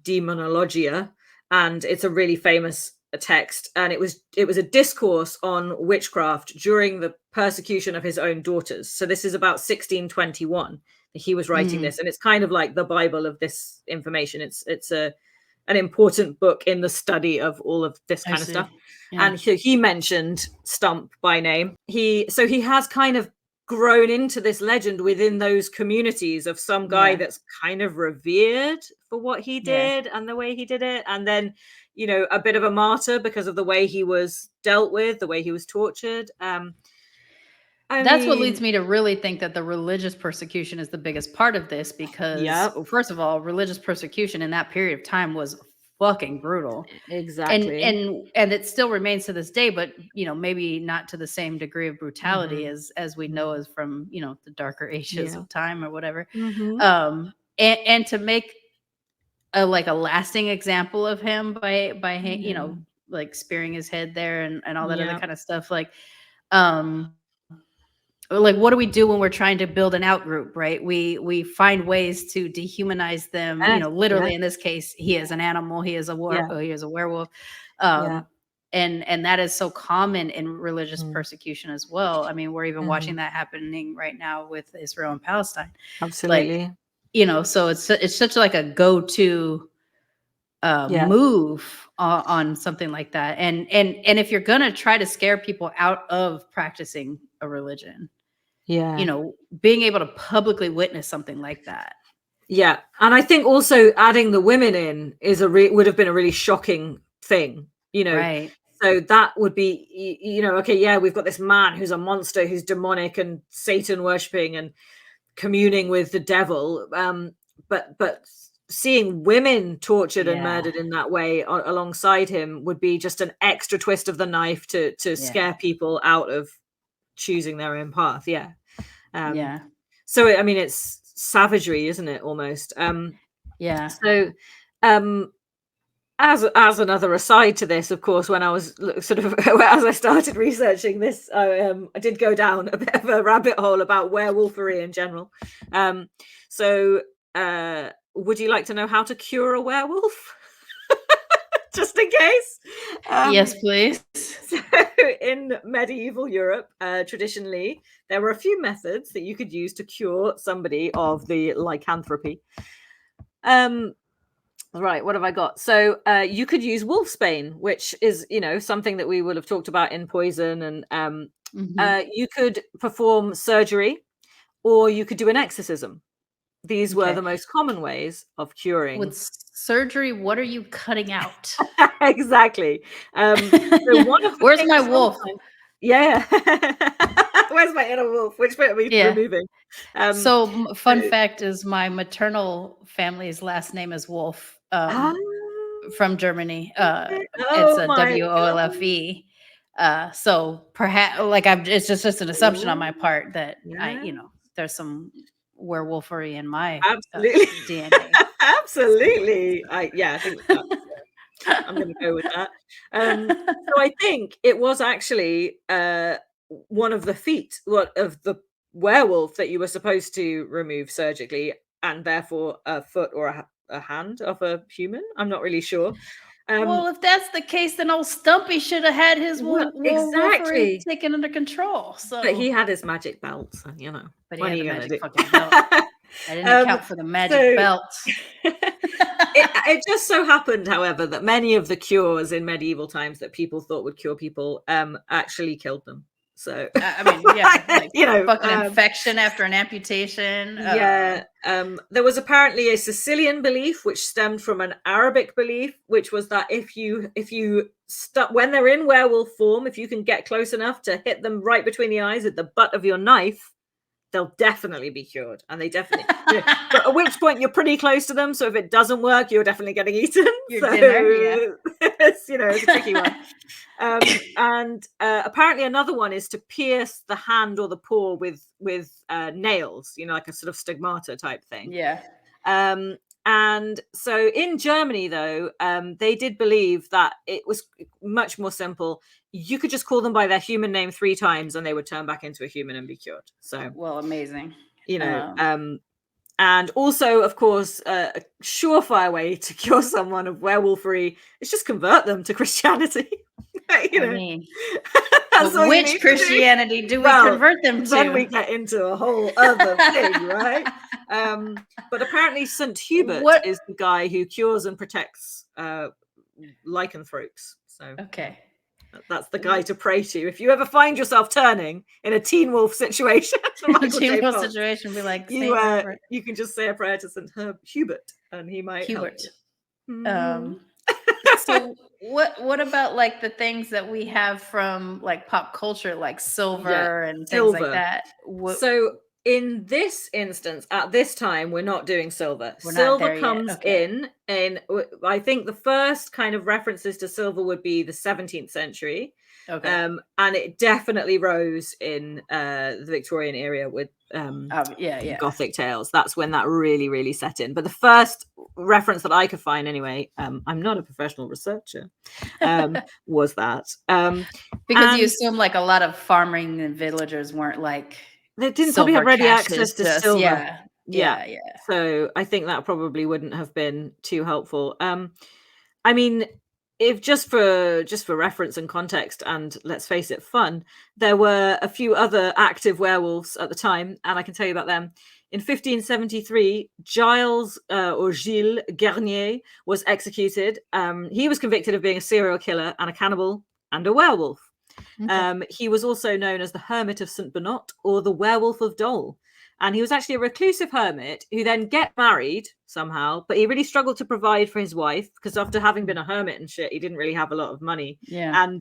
[SPEAKER 2] Demonologia, and it's a really famous text, and it was a discourse on witchcraft during the persecution of his own daughters. So this is about 1621 that he was writing this, and it's kind of like the Bible of this information. It's an important book in the study of all of this kind of stuff. And he mentioned Stumpp by name. He has kind of grown into this legend within those communities of some guy that's kind of revered for what he did and the way he did it, and then, you know, a bit of a martyr because of the way he was dealt with, the way he was tortured. That's
[SPEAKER 1] what leads me to really think that the religious persecution is the biggest part of this, because first of all, religious persecution in that period of time was fucking brutal.
[SPEAKER 2] Exactly.
[SPEAKER 1] And it still remains to this day, but, you know, maybe not to the same degree of brutality as we know as from, you know, the darker ages of time or whatever. And to make a lasting example of him by you know, like spearing his head there and all that other kind of stuff, like what do we do when we're trying to build an out group, right? We find ways to dehumanize them, you know, literally in this case, he is an animal, he is a he is a werewolf. And that is so common in religious persecution as well. I mean, we're even watching that happening right now with Israel and Palestine.
[SPEAKER 2] Absolutely.
[SPEAKER 1] Like, you know, so it's such like a go-to move on something like that. And if you're gonna try to scare people out of practicing a religion, you know, being able to publicly witness something like that.
[SPEAKER 2] Yeah. And I think also adding the women in is would have been a really shocking thing, you know.
[SPEAKER 1] Right.
[SPEAKER 2] So that would be, you know, okay, we've got this man who's a monster, who's demonic and Satan worshipping and communing with the devil. But seeing women tortured and murdered in that way alongside him would be just an extra twist of the knife to scare people out of choosing their own path. So I mean, it's savagery, isn't it, almost? So as another aside to this, of course, when I was sort of as I started researching this, I did go down a bit of a rabbit hole about werewolfery in general. So would you like to know how to cure a werewolf? just in case.
[SPEAKER 1] Yes, please.
[SPEAKER 2] So in medieval Europe, traditionally, there were a few methods that you could use to cure somebody of the lycanthropy. Right, what have I got? So you could use wolfsbane, which is, something that we will have talked about in poison, and you could perform surgery, or you could do an exorcism. These were the most common ways of curing.
[SPEAKER 1] With surgery, what are you cutting out?
[SPEAKER 2] Exactly. So one of the
[SPEAKER 1] Where's my wolf?
[SPEAKER 2] Yeah. Where's my inner wolf? Which bit are we removing?
[SPEAKER 1] So fun fact is my maternal family's last name is Wolf, from Germany. It's a WOLFE. So perhaps it's just an assumption on my part that there's some werewolfery in my DNA.
[SPEAKER 2] Absolutely. I think I'm going to go with that. So I think it was actually one of the feet of the werewolf that you were supposed to remove surgically, and therefore a foot or a hand of a human. I'm not really sure.
[SPEAKER 1] Well, if that's the case, then old Stumpy should have had his wolfery taken under control. So,
[SPEAKER 2] but he had his magic belt, so,
[SPEAKER 1] But he had the magic fucking belt. I didn't account for the magic belt.
[SPEAKER 2] It just so happened, however, that many of the cures in medieval times that people thought would cure people actually killed them. So
[SPEAKER 1] fucking infection after an amputation.
[SPEAKER 2] There was apparently a Sicilian belief which stemmed from an Arabic belief, which was that if you when they're in werewolf form, if you can get close enough to hit them right between the eyes with the butt of your knife, they'll definitely be cured. And they definitely, but at which point you're pretty close to them. So if it doesn't work, you're definitely getting eaten.
[SPEAKER 1] Dinner,
[SPEAKER 2] it's a tricky one. And apparently another one is to pierce the hand or the paw with nails, like a sort of stigmata type thing.
[SPEAKER 1] Yeah.
[SPEAKER 2] And so in Germany, though, they did believe that it was much more simple. You could just call them by their human name 3 times and they would turn back into a human and be cured. So,
[SPEAKER 1] well, amazing.
[SPEAKER 2] And also, of course, a surefire way to cure someone of werewolfery is just convert them to Christianity.
[SPEAKER 1] Which Christianity do we convert them to?
[SPEAKER 2] Then we get into a whole other thing, right? But apparently St. Hubert is the guy who cures and protects lycanthropes. So that's the guy to pray to. If you ever find yourself turning in a teen wolf situation,
[SPEAKER 1] be like,
[SPEAKER 2] you can just say a prayer to St. Hubert and he might help you.
[SPEAKER 1] So what about like the things that we have from like pop culture, like silver and things like that?
[SPEAKER 2] So in this instance, at this time, we're not doing silver. Silver comes in I think the first kind of references to silver would be the 17th century. And it definitely rose in the Victorian era with Gothic tales. That's when that really, really set in. But the first reference that I could find anyway, I'm not a professional researcher, was that.
[SPEAKER 1] Because you assume like a lot of farming and villagers weren't like...
[SPEAKER 2] They didn't probably have ready access to silver.
[SPEAKER 1] Yeah.
[SPEAKER 2] So I think that probably wouldn't have been too helpful. I mean, if just for reference and context, and let's face it, fun, there were a few other active werewolves at the time, and I can tell you about them. In 1573, Gilles Garnier was executed. He was convicted of being a serial killer and a cannibal and a werewolf. He was also known as the Hermit of St. Bernot or the Werewolf of Dole. And he was actually a reclusive hermit who then get married somehow, but he really struggled to provide for his wife because after having been a hermit and shit, he didn't really have a lot of money. And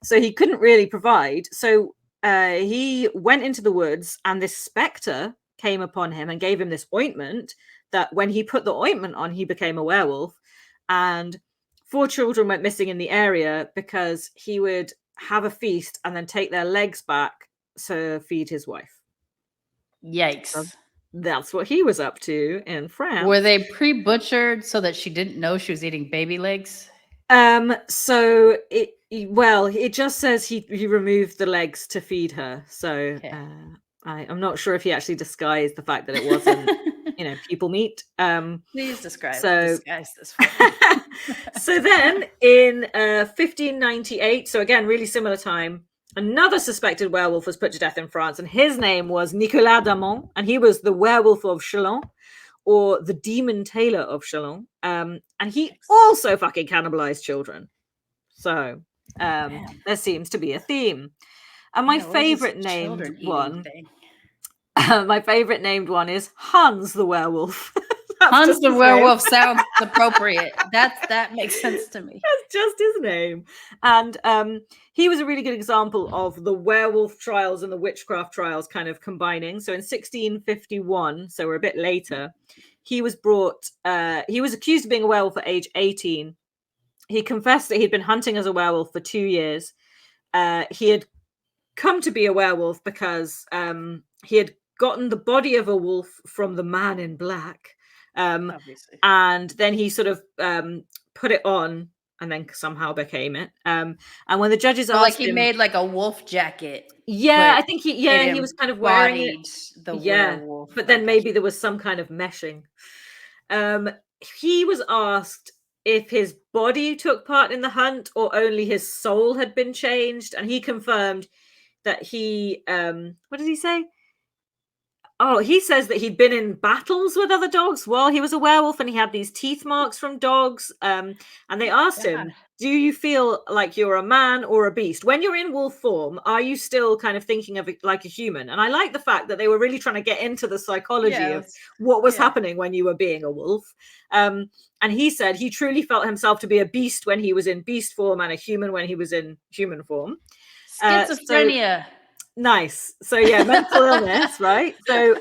[SPEAKER 2] so he couldn't really provide. So he went into the woods and this spectre came upon him and gave him this ointment that when he put the ointment on, he became a werewolf. And 4 children went missing in the area because he would have a feast and then take their legs back to feed his wife.
[SPEAKER 1] Yikes.
[SPEAKER 2] So that's what he was up to in France.
[SPEAKER 1] Were they pre-butchered so that she didn't know she was eating baby legs?
[SPEAKER 2] So it just says he removed the legs to feed her. So I'm not sure if he actually disguised the fact that it wasn't people meet.
[SPEAKER 1] Please disguise this for me.
[SPEAKER 2] So then in 1598, so again, really similar time, another suspected werewolf was put to death in France, and his name was Nicolas Damont, and he was the werewolf of Chalon, or the demon tailor of Chalon. And he also fucking cannibalized children. So there seems to be a theme. And my favorite named one, my favorite named one is Hans the werewolf.
[SPEAKER 1] Hans the werewolf sounds appropriate. That makes sense to me.
[SPEAKER 2] That's just his name. And he was a really good example of the werewolf trials and the witchcraft trials kind of combining. So in 1651, so we're a bit later, he was accused of being a werewolf at age 18. He confessed that he'd been hunting as a werewolf for 2 years. He had come to be a werewolf because he had gotten the body of a wolf from the man in black. And then he sort of put it on and then somehow became it. And when the judges asked
[SPEAKER 1] him, made like a wolf jacket.
[SPEAKER 2] Yeah, I think he was kind of wearing it.
[SPEAKER 1] The werewolf.
[SPEAKER 2] But then maybe there was some kind of meshing. He was asked if his body took part in the hunt or only his soul had been changed, and he confirmed that he what did he say? Oh, he says that he'd been in battles with other dogs while he was a werewolf, and he had these teeth marks from dogs. And they asked him, do you feel like you're a man or a beast? When you're in wolf form, are you still kind of thinking of it like a human? And I like the fact that they were really trying to get into the psychology of what was happening when you were being a wolf. And he said he truly felt himself to be a beast when he was in beast form and a human when he was in human form.
[SPEAKER 1] Schizophrenia.
[SPEAKER 2] Nice. So mental illness, right? So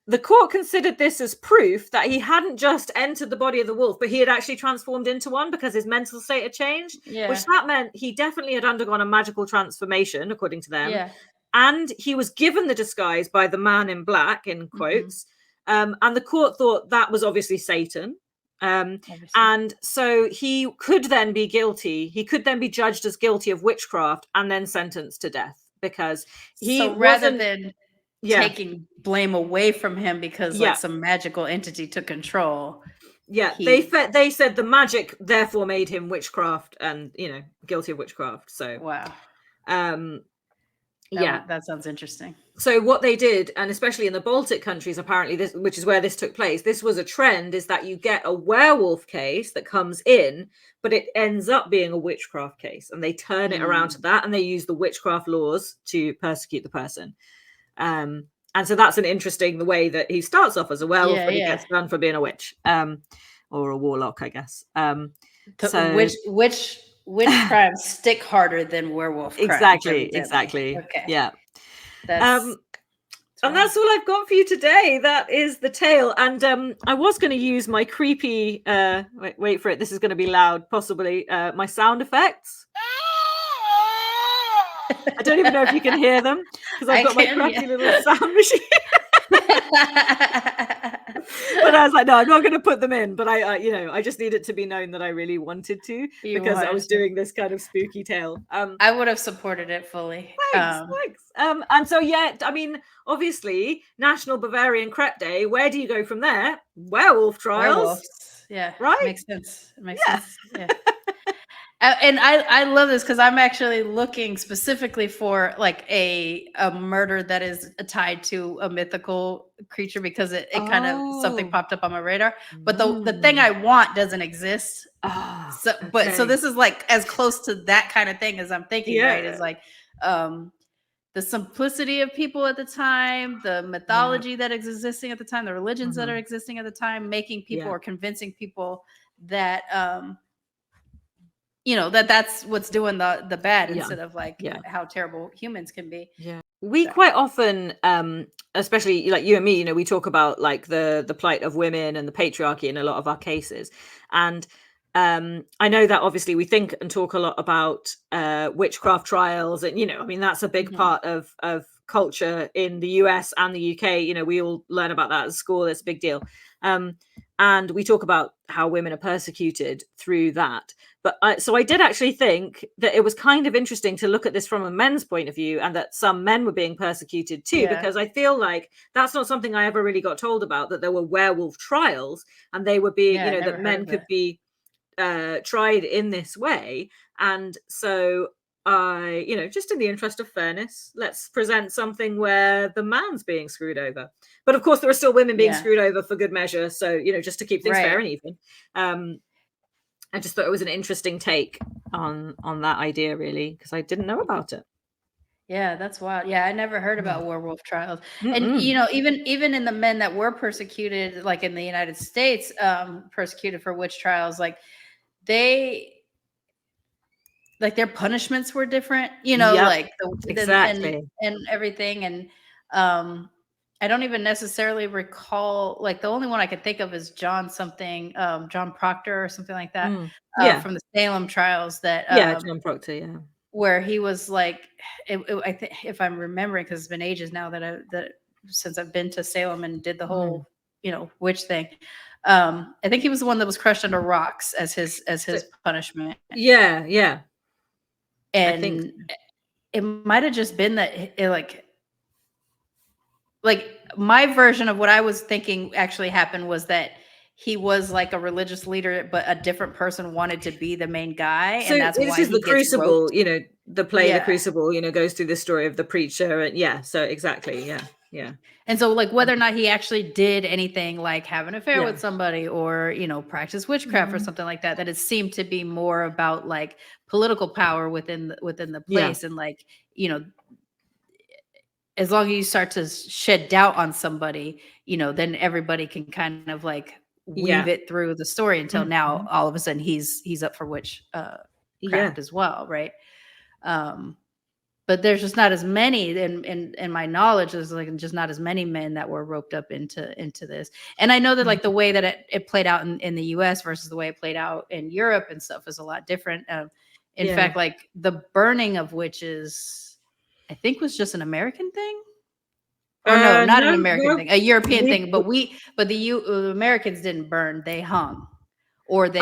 [SPEAKER 2] the court considered this as proof that he hadn't just entered the body of the wolf, but he had actually transformed into one because his mental state had changed, which that meant he definitely had undergone a magical transformation, according to them. Yeah. And he was given the disguise by the man in black, in quotes. And the court thought that was obviously Satan. And so he could then be guilty. He could then be judged as guilty of witchcraft and then sentenced to death. Because
[SPEAKER 1] rather than taking blame away from him because some magical entity took control.
[SPEAKER 2] They said the magic therefore made him witchcraft and guilty of witchcraft. So
[SPEAKER 1] that sounds interesting.
[SPEAKER 2] So what they did, and especially in the Baltic countries, apparently this, which is where this took place, this was a trend, is that you get a werewolf case that comes in, but it ends up being a witchcraft case, and they turn it around to that, and they use the witchcraft laws to persecute the person. And so that's an interesting, the way that he starts off as a werewolf, but he gets done for being a witch, or a warlock, I guess.
[SPEAKER 1] Which crimes stick harder than werewolf crimes?
[SPEAKER 2] Exactly. Okay. Yeah. And that's all I've got for you today. That is the tale. And I was going to use my creepy, wait for it, this is going to be loud, possibly, my sound effects. I don't even know if you can hear them, because I've got my crappy little sound machine. But I was like, no, I'm not going to put them in. But I just need it to be known that I really wanted to, because I was doing this kind of spooky tale.
[SPEAKER 1] I would have supported it fully.
[SPEAKER 2] Thanks. And so, I mean, obviously, National Bavarian Crepe Day. Where do you go from there? Werewolf trials.
[SPEAKER 1] Werewolves. Yeah,
[SPEAKER 2] right.
[SPEAKER 1] Makes sense. It makes sense. Yeah. And I love this because I'm actually looking specifically for like a murder that is tied to a mythical creature, because it kind of something popped up on my radar. But the thing I want doesn't exist. So this is like as close to that kind of thing as I'm thinking. Right? Is like the simplicity of people at the time, the mythology that is existing at the time, the religions that are existing at the time, making people or convincing people that that's what's doing the bad instead of like how terrible humans can be.
[SPEAKER 2] We quite often, especially like you and me, we talk about like the plight of women and the patriarchy in a lot of our cases. And I know that obviously we think and talk a lot about witchcraft trials, and I mean that's a big part of culture in the US and the UK. You know, we all learn about that at school. It's a big deal. And we talk about how women are persecuted through that. But so I did actually think that it was kind of interesting to look at this from a men's point of view, and that some men were being persecuted too, because I feel like that's not something I ever really got told about, that there were werewolf trials and they were being, you know, that men could be tried in this way. And so I, you know, just in the interest of fairness, let's present something where the man's being screwed over. But of course, there are still women being screwed over for good measure. So, you know, just to keep things fair and even. I just thought it was an interesting take on that idea, really, because I didn't know about it.
[SPEAKER 1] Yeah, that's wild. Yeah, I never heard about werewolf trials. And you know, even in the men that were persecuted, like in the United States, persecuted for witch trials, like their punishments were different, you know, like
[SPEAKER 2] exactly.
[SPEAKER 1] and everything. And I don't even necessarily recall, like the only one I could think of is John Proctor or something like that. From the Salem trials that
[SPEAKER 2] John Proctor,
[SPEAKER 1] where he was like, I think, if I'm remembering, because it's been ages now that since I've been to Salem and did the whole, you know, witch thing. I think he was the one that was crushed under rocks as his punishment.
[SPEAKER 2] Yeah.
[SPEAKER 1] And it might have just been that it, like my version of what I was thinking actually happened was that he was like a religious leader, but a different person wanted to be the main guy.
[SPEAKER 2] So
[SPEAKER 1] and that's
[SPEAKER 2] this
[SPEAKER 1] why
[SPEAKER 2] is
[SPEAKER 1] he
[SPEAKER 2] the
[SPEAKER 1] gets
[SPEAKER 2] Crucible,
[SPEAKER 1] roped.
[SPEAKER 2] you know, the play, The Crucible, you know, goes through the story of the preacher. And so exactly. Yeah.
[SPEAKER 1] And so like whether or not he actually did anything like have an affair with somebody or, you know, practice witchcraft or something like that, that it seemed to be more about like political power within the place. And like, you know, as long as you start to shed doubt on somebody, you know, then everybody can kind of like weave it through the story until now all of a sudden he's up for witchcraft as well, right? But there's just not as many in my knowledge, there's like just not as many men that were roped up into this. And I know that like the way that it played out in the US versus the way it played out in Europe and stuff is a lot different. In fact, like the burning of witches, I think, was just an American thing. Or no, not an American thing, a European thing. But the Americans didn't burn; they hung, or they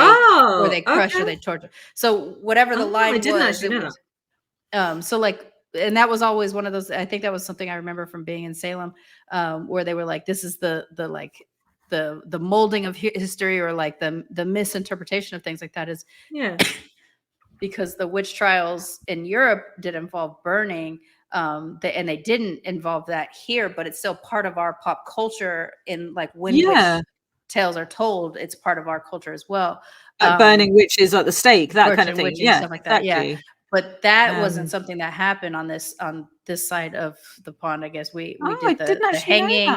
[SPEAKER 1] crushed, or they tortured. So whatever the line was, it was. So like, and that was always one of those. I think that was something I remember from being in Salem, where they were like, "This is the molding of history," or like the misinterpretation of things like that is because the witch trials in Europe did involve burning. And they didn't involve that here, but it's still part of our pop culture. In like when witch tales are told, it's part of our culture as well.
[SPEAKER 2] Burning witches at the stake, that kind of thing,
[SPEAKER 1] stuff like that. Yeah, but that wasn't something that happened on this side of the pond. I guess we did the hanging,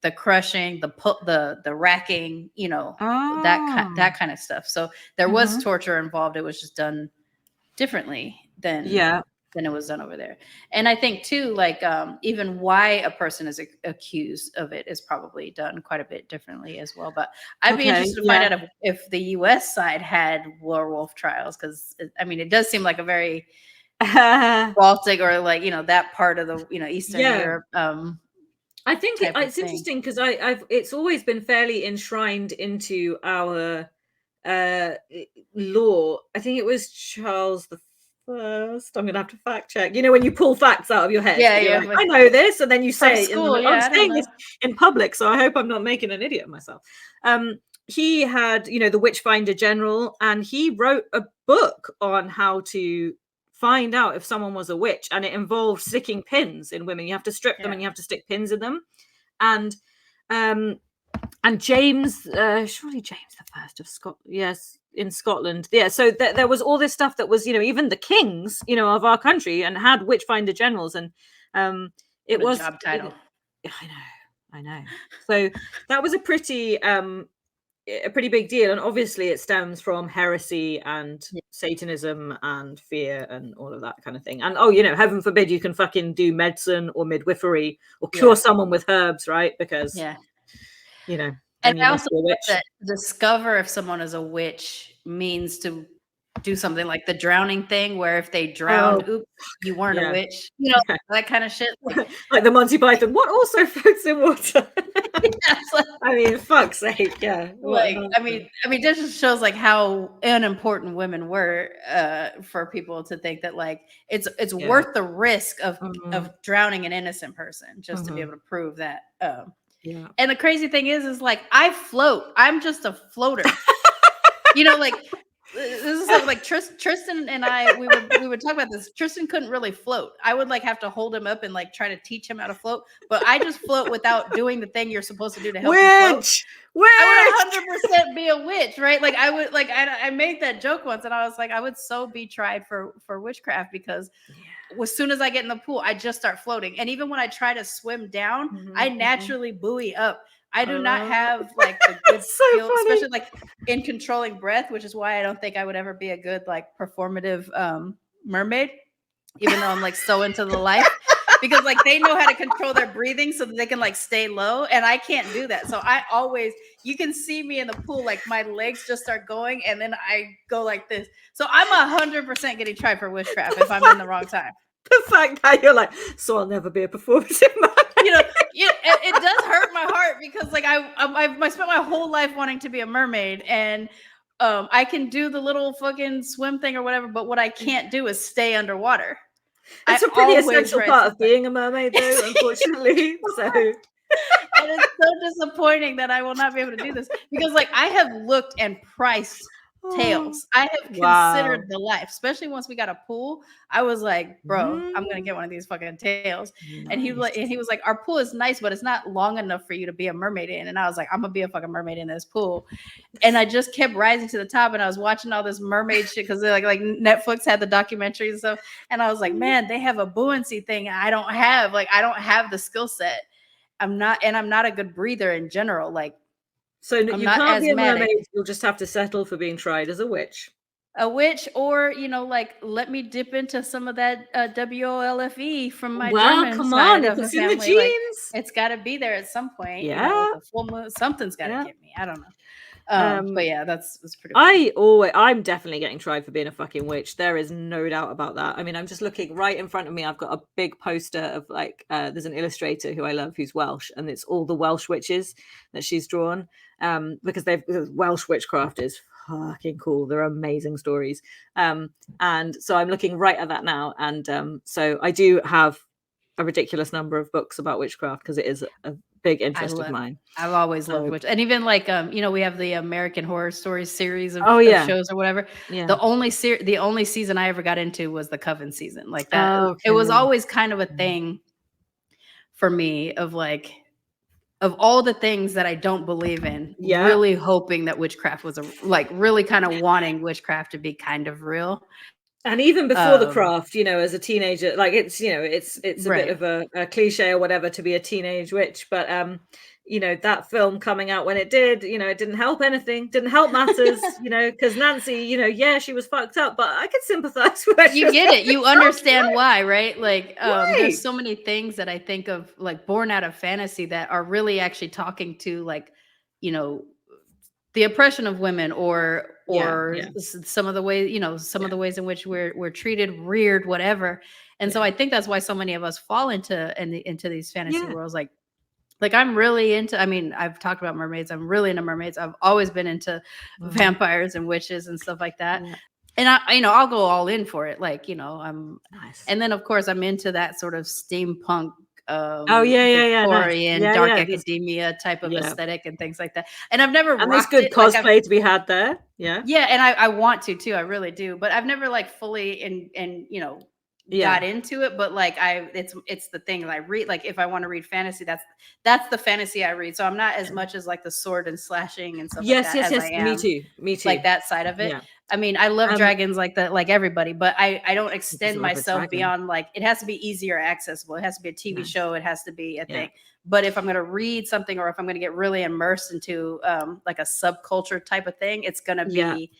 [SPEAKER 1] the crushing, the racking, you know, that kind of stuff. So there was torture involved. It was just done differently than it was done over there. And I think too, like even why a person is accused of it is probably done quite a bit differently as well. But I'd be interested to find out if the US side had werewolf trials, because I mean it does seem like a very Baltic or like, you know, that part of the, you know, Eastern Europe.
[SPEAKER 2] I think it's interesting because it's always been fairly enshrined into our law. I think it was Charles the First. I'm gonna have to fact check. You know, when you pull facts out of your head, like, I know this, and then you say it. I'm saying this in public, so I hope I'm not making an idiot of myself. He had, you know, the Witchfinder General, and he wrote a book on how to find out if someone was a witch, and it involved sticking pins in women. You have to strip them, and you have to stick pins in them, and James, surely James the First of Scotland, in Scotland, so there was all this stuff that was, you know, even the kings, you know, of our country, and had Witchfinder Generals, and it was
[SPEAKER 1] job title.
[SPEAKER 2] I know. So that was a pretty big deal, and obviously it stems from heresy and Satanism and fear and all of that kind of thing. And you know, heaven forbid you can fucking do medicine or midwifery or cure someone with herbs, right? Because you know.
[SPEAKER 1] And I also think that discover if someone is a witch means to do something like the drowning thing, where if they drowned, oops, you weren't a witch, you know, that kind of shit.
[SPEAKER 2] Like the Monty Python, what also floats in water?
[SPEAKER 1] Like,
[SPEAKER 2] I mean, fuck's sake, yeah.
[SPEAKER 1] Like, I mean, this just shows like how unimportant women were for people to think that like it's worth the risk of drowning an innocent person just to be able to prove that. And the crazy thing is like I float. I'm just a floater. You know, like this is something like Tristan and I we would talk about this. Tristan couldn't really float. I would like have to hold him up and like try to teach him how to float, but I just float without doing the thing you're supposed to do to help you float. I would 100% be a witch, right? Like I would like I made that joke once and I was like I would so be tried for witchcraft because as soon as I get in the pool, I just start floating. And even when I try to swim down, I naturally buoy up. I do not have like the good skill, especially like in controlling breath, which is why I don't think I would ever be a good like performative mermaid, even though I'm like so into the life, because like they know how to control their breathing so that they can like stay low, and I can't do that. So I always, you can see me in the pool, like my legs just start going, and then I go like this. So I'm 100% getting tried for witchcraft if I'm in the wrong time.
[SPEAKER 2] The fact that you're like, so I'll never be a performative mermaid.
[SPEAKER 1] You know, it does hurt my heart because like I spent my whole life wanting to be a mermaid, and I can do the little fucking swim thing or whatever, but what I can't do is stay underwater.
[SPEAKER 2] It's a pretty essential part of being a mermaid, though, unfortunately. So,
[SPEAKER 1] and it's so disappointing that I will not be able to do this because, like, I have looked and priced tails. I have considered the life, especially once we got a pool. I was like, bro, I'm gonna get one of these fucking tails. Nice. And he was like, our pool is nice, but it's not long enough for you to be a mermaid in. And I was like, I'm gonna be a fucking mermaid in this pool. And I just kept rising to the top, and I was watching all this mermaid shit because like Netflix had the documentaries and stuff. And I was like, man, they have a buoyancy thing. I don't have the skill set. I'm not a good breather in general. Like,
[SPEAKER 2] so you can't be a mermaid. You'll just have to settle for being tried as a witch.
[SPEAKER 1] A witch, or like let me dip into some of that WOLFE from my German
[SPEAKER 2] come
[SPEAKER 1] side
[SPEAKER 2] on,
[SPEAKER 1] of the
[SPEAKER 2] family.
[SPEAKER 1] It's in the genes. Like, it's got to be there at some point.
[SPEAKER 2] Yeah,
[SPEAKER 1] the full moon, something's got to get me. I don't know. But yeah, that's pretty funny.
[SPEAKER 2] I'm definitely getting tried for being a fucking witch. There is no doubt about that. I mean, I'm just looking right in front of me. I've got a big poster of like there's an illustrator who I love who's Welsh, and it's all the Welsh witches that she's drawn. Because Welsh witchcraft is fucking cool. They're amazing stories. And so I'm looking right at that now. And so I do have a ridiculous number of books about witchcraft because it is a big interest of mine.
[SPEAKER 1] I've always loved witch, and even like we have the American Horror Stories series of shows or whatever. Yeah. The only season I ever got into was the Coven season. Like that, It was always kind of a thing for me of like, of all the things that I don't believe in, really hoping that witchcraft was really kind of wanting witchcraft to be kind of real.
[SPEAKER 2] And even before the craft, as a teenager, like it's a bit of a cliche or whatever to be a teenage witch, but that film coming out when it did, it didn't help anything, didn't help matters, because Nancy, she was fucked up, but I could sympathize with her.
[SPEAKER 1] You get it. You understand why, right? Like, there's so many things that I think of like born out of fantasy that are really actually talking to like, the oppression of women or some of the ways, some of the ways in which we're treated, reared, whatever. And so I think that's why so many of us fall into these fantasy worlds. Like I'm really into, I mean, I've talked about mermaids. I'm really into mermaids. I've always been into vampires and witches and stuff like that. Yeah. And I'll go all in for it. Like, I'm nice. And then of course I'm into that sort of steampunk, Victorian, dark academia type of aesthetic and things like that. And I've never,
[SPEAKER 2] and there's good cosplay to be had there. Yeah.
[SPEAKER 1] Yeah. And I want to too. I really do, but I've never like fully got into it, but like it's the thing that I read. Like if I want to read fantasy, that's the fantasy I read. So I'm not as much as like the sword and slashing and stuff like that. Yes. Me too. Like that side of it. Yeah. I mean, I love dragons like that, like everybody, but I don't extend myself beyond like, it has to be easier accessible. It has to be a TV show. It has to be a thing. But if I'm going to read something, or if I'm going to get really immersed into like a subculture type of thing, it's going to be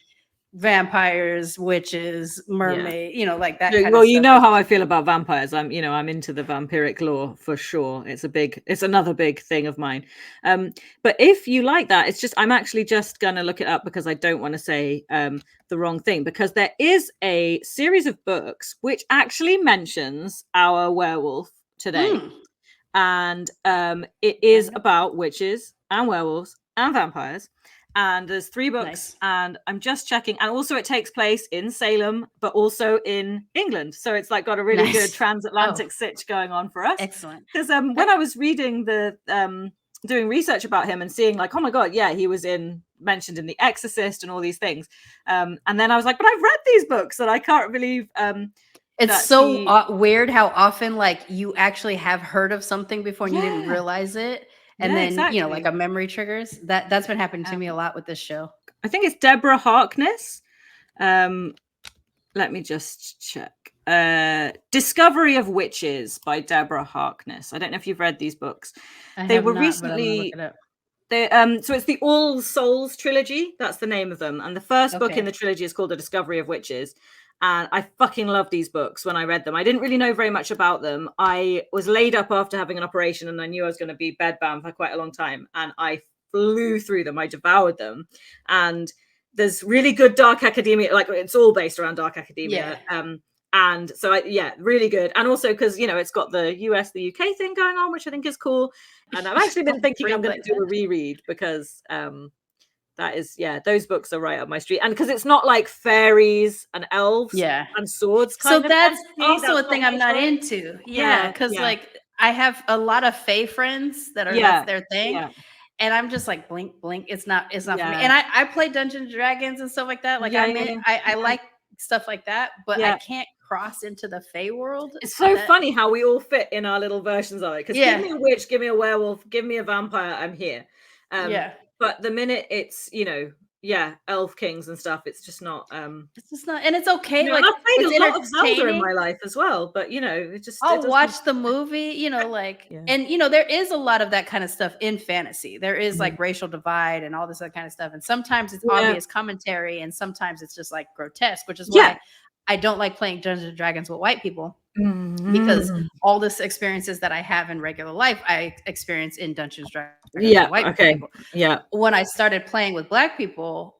[SPEAKER 1] vampires, witches, mermaid, like that kind
[SPEAKER 2] well,
[SPEAKER 1] of
[SPEAKER 2] you
[SPEAKER 1] stuff.
[SPEAKER 2] know how I feel about vampires. I'm into the vampiric lore for sure. It's another big thing of mine. But if you like that, I'm actually just gonna look it up because I don't want to say the wrong thing, because there is a series of books which actually mentions our werewolf today. And it is about witches and werewolves and vampires. And there's 3 books.
[SPEAKER 1] Nice.
[SPEAKER 2] And I'm just checking. And also it takes place in Salem, but also in England. So it's like got a really good transatlantic sitch going on for us.
[SPEAKER 1] Excellent.
[SPEAKER 2] Because when I was reading doing research about him and seeing like, oh my God, yeah, he was mentioned in The Exorcist and all these things. And then I was like, but I've read these books and I can't believe
[SPEAKER 1] it's so weird how often like you actually have heard of something before and you didn't realize it. And then,
[SPEAKER 2] exactly.
[SPEAKER 1] like a memory triggers. That's been happening to me a lot with this show.
[SPEAKER 2] I think it's Deborah Harkness. Let me just check. Discovery of Witches by Deborah Harkness. I don't know if you've read these books. They were recently. So it's the All Souls trilogy. That's the name of them. And the first book in the trilogy is called The Discovery of Witches. And I fucking love these books when I read them. I didn't really know very much about them. I was laid up after having an operation and I knew I was going to be bedbound for quite a long time. And I flew through them. I devoured them. And there's really good dark academia. Like it's all based around dark academia. And so, really good. And also because, it's got the US, the UK thing going on, which I think is cool. And I've actually been thinking I'm going to do a reread because that is, those books are right up my street. And because it's not like fairies and elves and swords.
[SPEAKER 1] So that's also a thing I'm not into. Yeah. Because like I have a lot of fae friends that are that's their thing. Yeah. And I'm just like, blink. It's not for me. And I play Dungeons and Dragons and stuff like that. Like I like stuff like that, but I can't cross into the fae world.
[SPEAKER 2] It's so funny how we all fit in our little versions of it. Because give me a witch, give me a werewolf, give me a vampire, I'm here. But the minute it's, elf kings and stuff, it's just not
[SPEAKER 1] it's just not, and it's okay. Like
[SPEAKER 2] I've played a lot of Zelda in my life as well, but it just
[SPEAKER 1] I'll watch the movie, and there is a lot of that kind of stuff in fantasy. There is like racial divide and all this other kind of stuff, and sometimes it's obvious commentary and sometimes it's just like grotesque, which is why I don't like playing Dungeons and Dragons with white people. Because all this experiences that I have in regular life, I experience in Dungeons and Dragons with white people. When I started playing with Black people,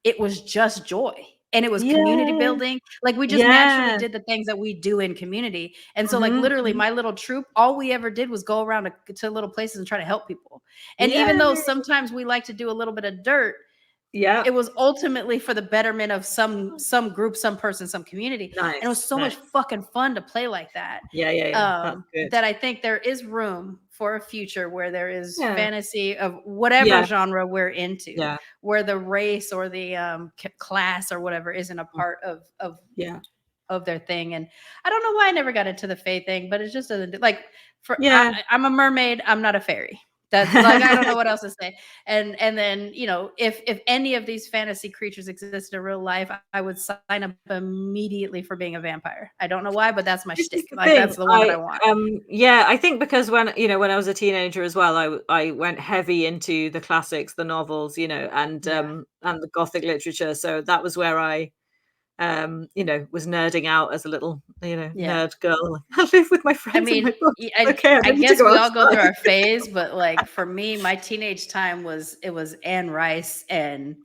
[SPEAKER 1] it was just joy. And it was community building. Like we just naturally did the things that we do in community. And so like literally my little troop, all we ever did was go around to little places and try to help people. And even though sometimes we like to do a little bit of dirt, it was ultimately for the betterment of some group, some person, some community. And it was so much fucking fun to play like that. That I think there is room for a future where there is fantasy of whatever genre we're into, where the race or the class or whatever isn't a part of their thing. And I don't know why I never got into the fae thing, but it just doesn't I'm a mermaid. I'm not a fairy. That's like, I don't know what else to say. And then, if any of these fantasy creatures exist in real life, I would sign up immediately for being a vampire. I don't know why, but that's my shtick. Like that's the one that I want.
[SPEAKER 2] I think because when I was a teenager as well, I went heavy into the classics, the novels, and the Gothic literature. So that was where I was nerding out as a little, nerd girl. I live with my friends.
[SPEAKER 1] I guess we all go through our phase, but like for me, my teenage time was Anne Rice and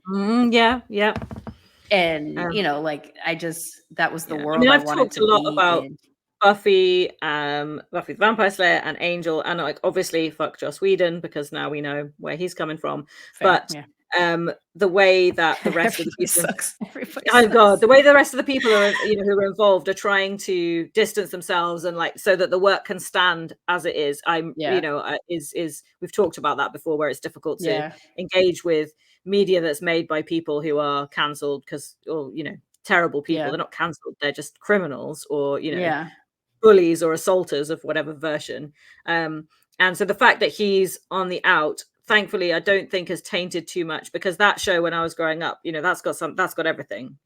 [SPEAKER 2] and
[SPEAKER 1] that was the world I
[SPEAKER 2] I've
[SPEAKER 1] wanted
[SPEAKER 2] talked
[SPEAKER 1] to
[SPEAKER 2] a lot
[SPEAKER 1] be
[SPEAKER 2] about
[SPEAKER 1] in.
[SPEAKER 2] Buffy the Vampire Slayer and Angel, and like obviously fuck Joss Whedon because now we know where he's coming from. The way that the rest of the people the way the rest of the people are who are involved are trying to distance themselves and like so that the work can stand as it is. We've talked about that before, where it's difficult to engage with media that's made by people who are cancelled because terrible people. They're not cancelled, they're just criminals or bullies or assaulters of whatever version. And so the fact that he's on the out, thankfully, I don't think has tainted too much, because that show when I was growing up, that's got everything,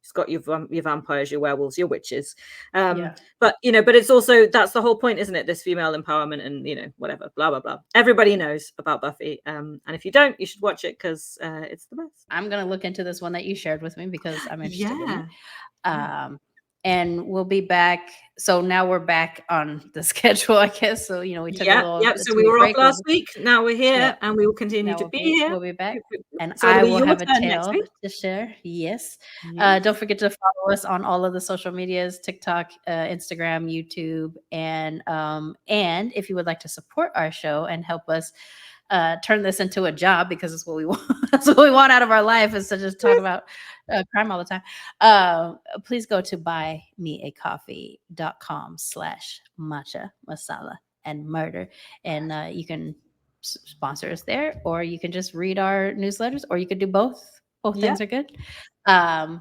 [SPEAKER 2] It's got your vampires, your werewolves, your witches.
[SPEAKER 1] Yeah.
[SPEAKER 2] But but it's also, that's the whole point, isn't it? This female empowerment and whatever, blah blah blah. Everybody knows about Buffy, and if you don't, you should watch it because it's the best.
[SPEAKER 1] I'm gonna look into this one that you shared with me because I'm interested in it.
[SPEAKER 2] Yeah.
[SPEAKER 1] And we'll be back. So now we're back on the schedule, I guess. So we took a little.
[SPEAKER 2] So we were off last week. Now we're here, and we will continue to be here.
[SPEAKER 1] We'll be back, and
[SPEAKER 2] So
[SPEAKER 1] I
[SPEAKER 2] it'll be
[SPEAKER 1] will
[SPEAKER 2] your
[SPEAKER 1] have a
[SPEAKER 2] turn next
[SPEAKER 1] tale
[SPEAKER 2] week.
[SPEAKER 1] to share. Yes.
[SPEAKER 2] Yes.
[SPEAKER 1] Don't forget to follow us on all of the social medias: TikTok, Instagram, YouTube, and if you would like to support our show and help us turn this into a job, because it's what we want. That's what we want out of our life, is to just talk about crime all the time. Please go to buymeacoffee.com/matcha, masala, and murder. And you can sponsor us there, or you can just read our newsletters, or you could do both. Both things are good. Yeah.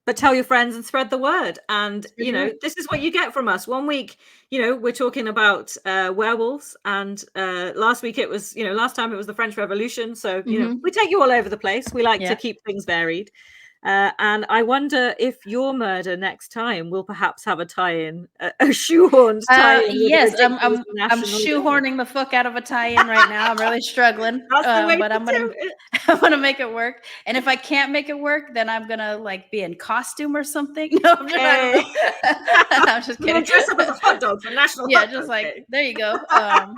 [SPEAKER 2] But tell your friends and spread the word. And, this is what you get from us. 1 week, we're talking about werewolves. And last week last time it was the French Revolution. So, we take you all over the place. We like to keep things varied. And I wonder if your murder next time will perhaps have a tie-in, a shoehorned tie-in.
[SPEAKER 1] Yes, I'm shoehorning the fuck out of a tie-in right now. I'm really struggling, but I'm gonna make it work. And if I can't make it work, then I'm gonna be in costume or something. No, I'm just kidding.
[SPEAKER 2] Dress up as a hot dog for national.
[SPEAKER 1] Yeah, just there you go. I'm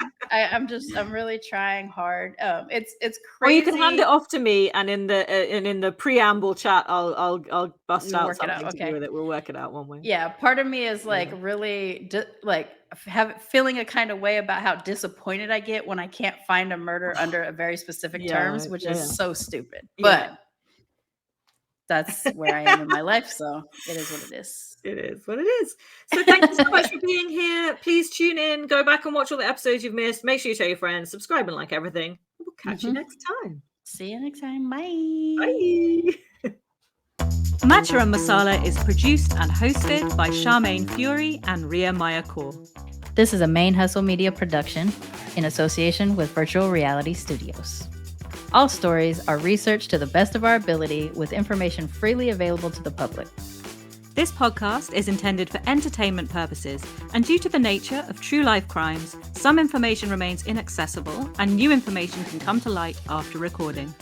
[SPEAKER 1] really trying hard. It's crazy.
[SPEAKER 2] Well, you can hand it off to me, and in the preamble chat, I'll bust out something to do with it. We'll work it out one way.
[SPEAKER 1] Yeah, part of me is really feeling a kind of way about how disappointed I get when I can't find a murder under a very specific terms, which is so stupid. But that's where I am in my life, so it is what it is.
[SPEAKER 2] It is what it is. So thank you so much for being here. Please tune in, go back and watch all the episodes you've missed. Make sure you tell your friends, subscribe and like everything. We'll catch you next time.
[SPEAKER 1] See you next time. Bye.
[SPEAKER 2] Bye.
[SPEAKER 4] Matcha and Masala is produced and hosted by Sharmane Fury and Rhia Mayakor.
[SPEAKER 1] This is a Main Hustle Media production in association with Virtual Reality Studios. All stories are researched to the best of our ability with information freely available to the public.
[SPEAKER 4] This podcast is intended for entertainment purposes, and due to the nature of true life crimes, some information remains inaccessible and new information can come to light after recording.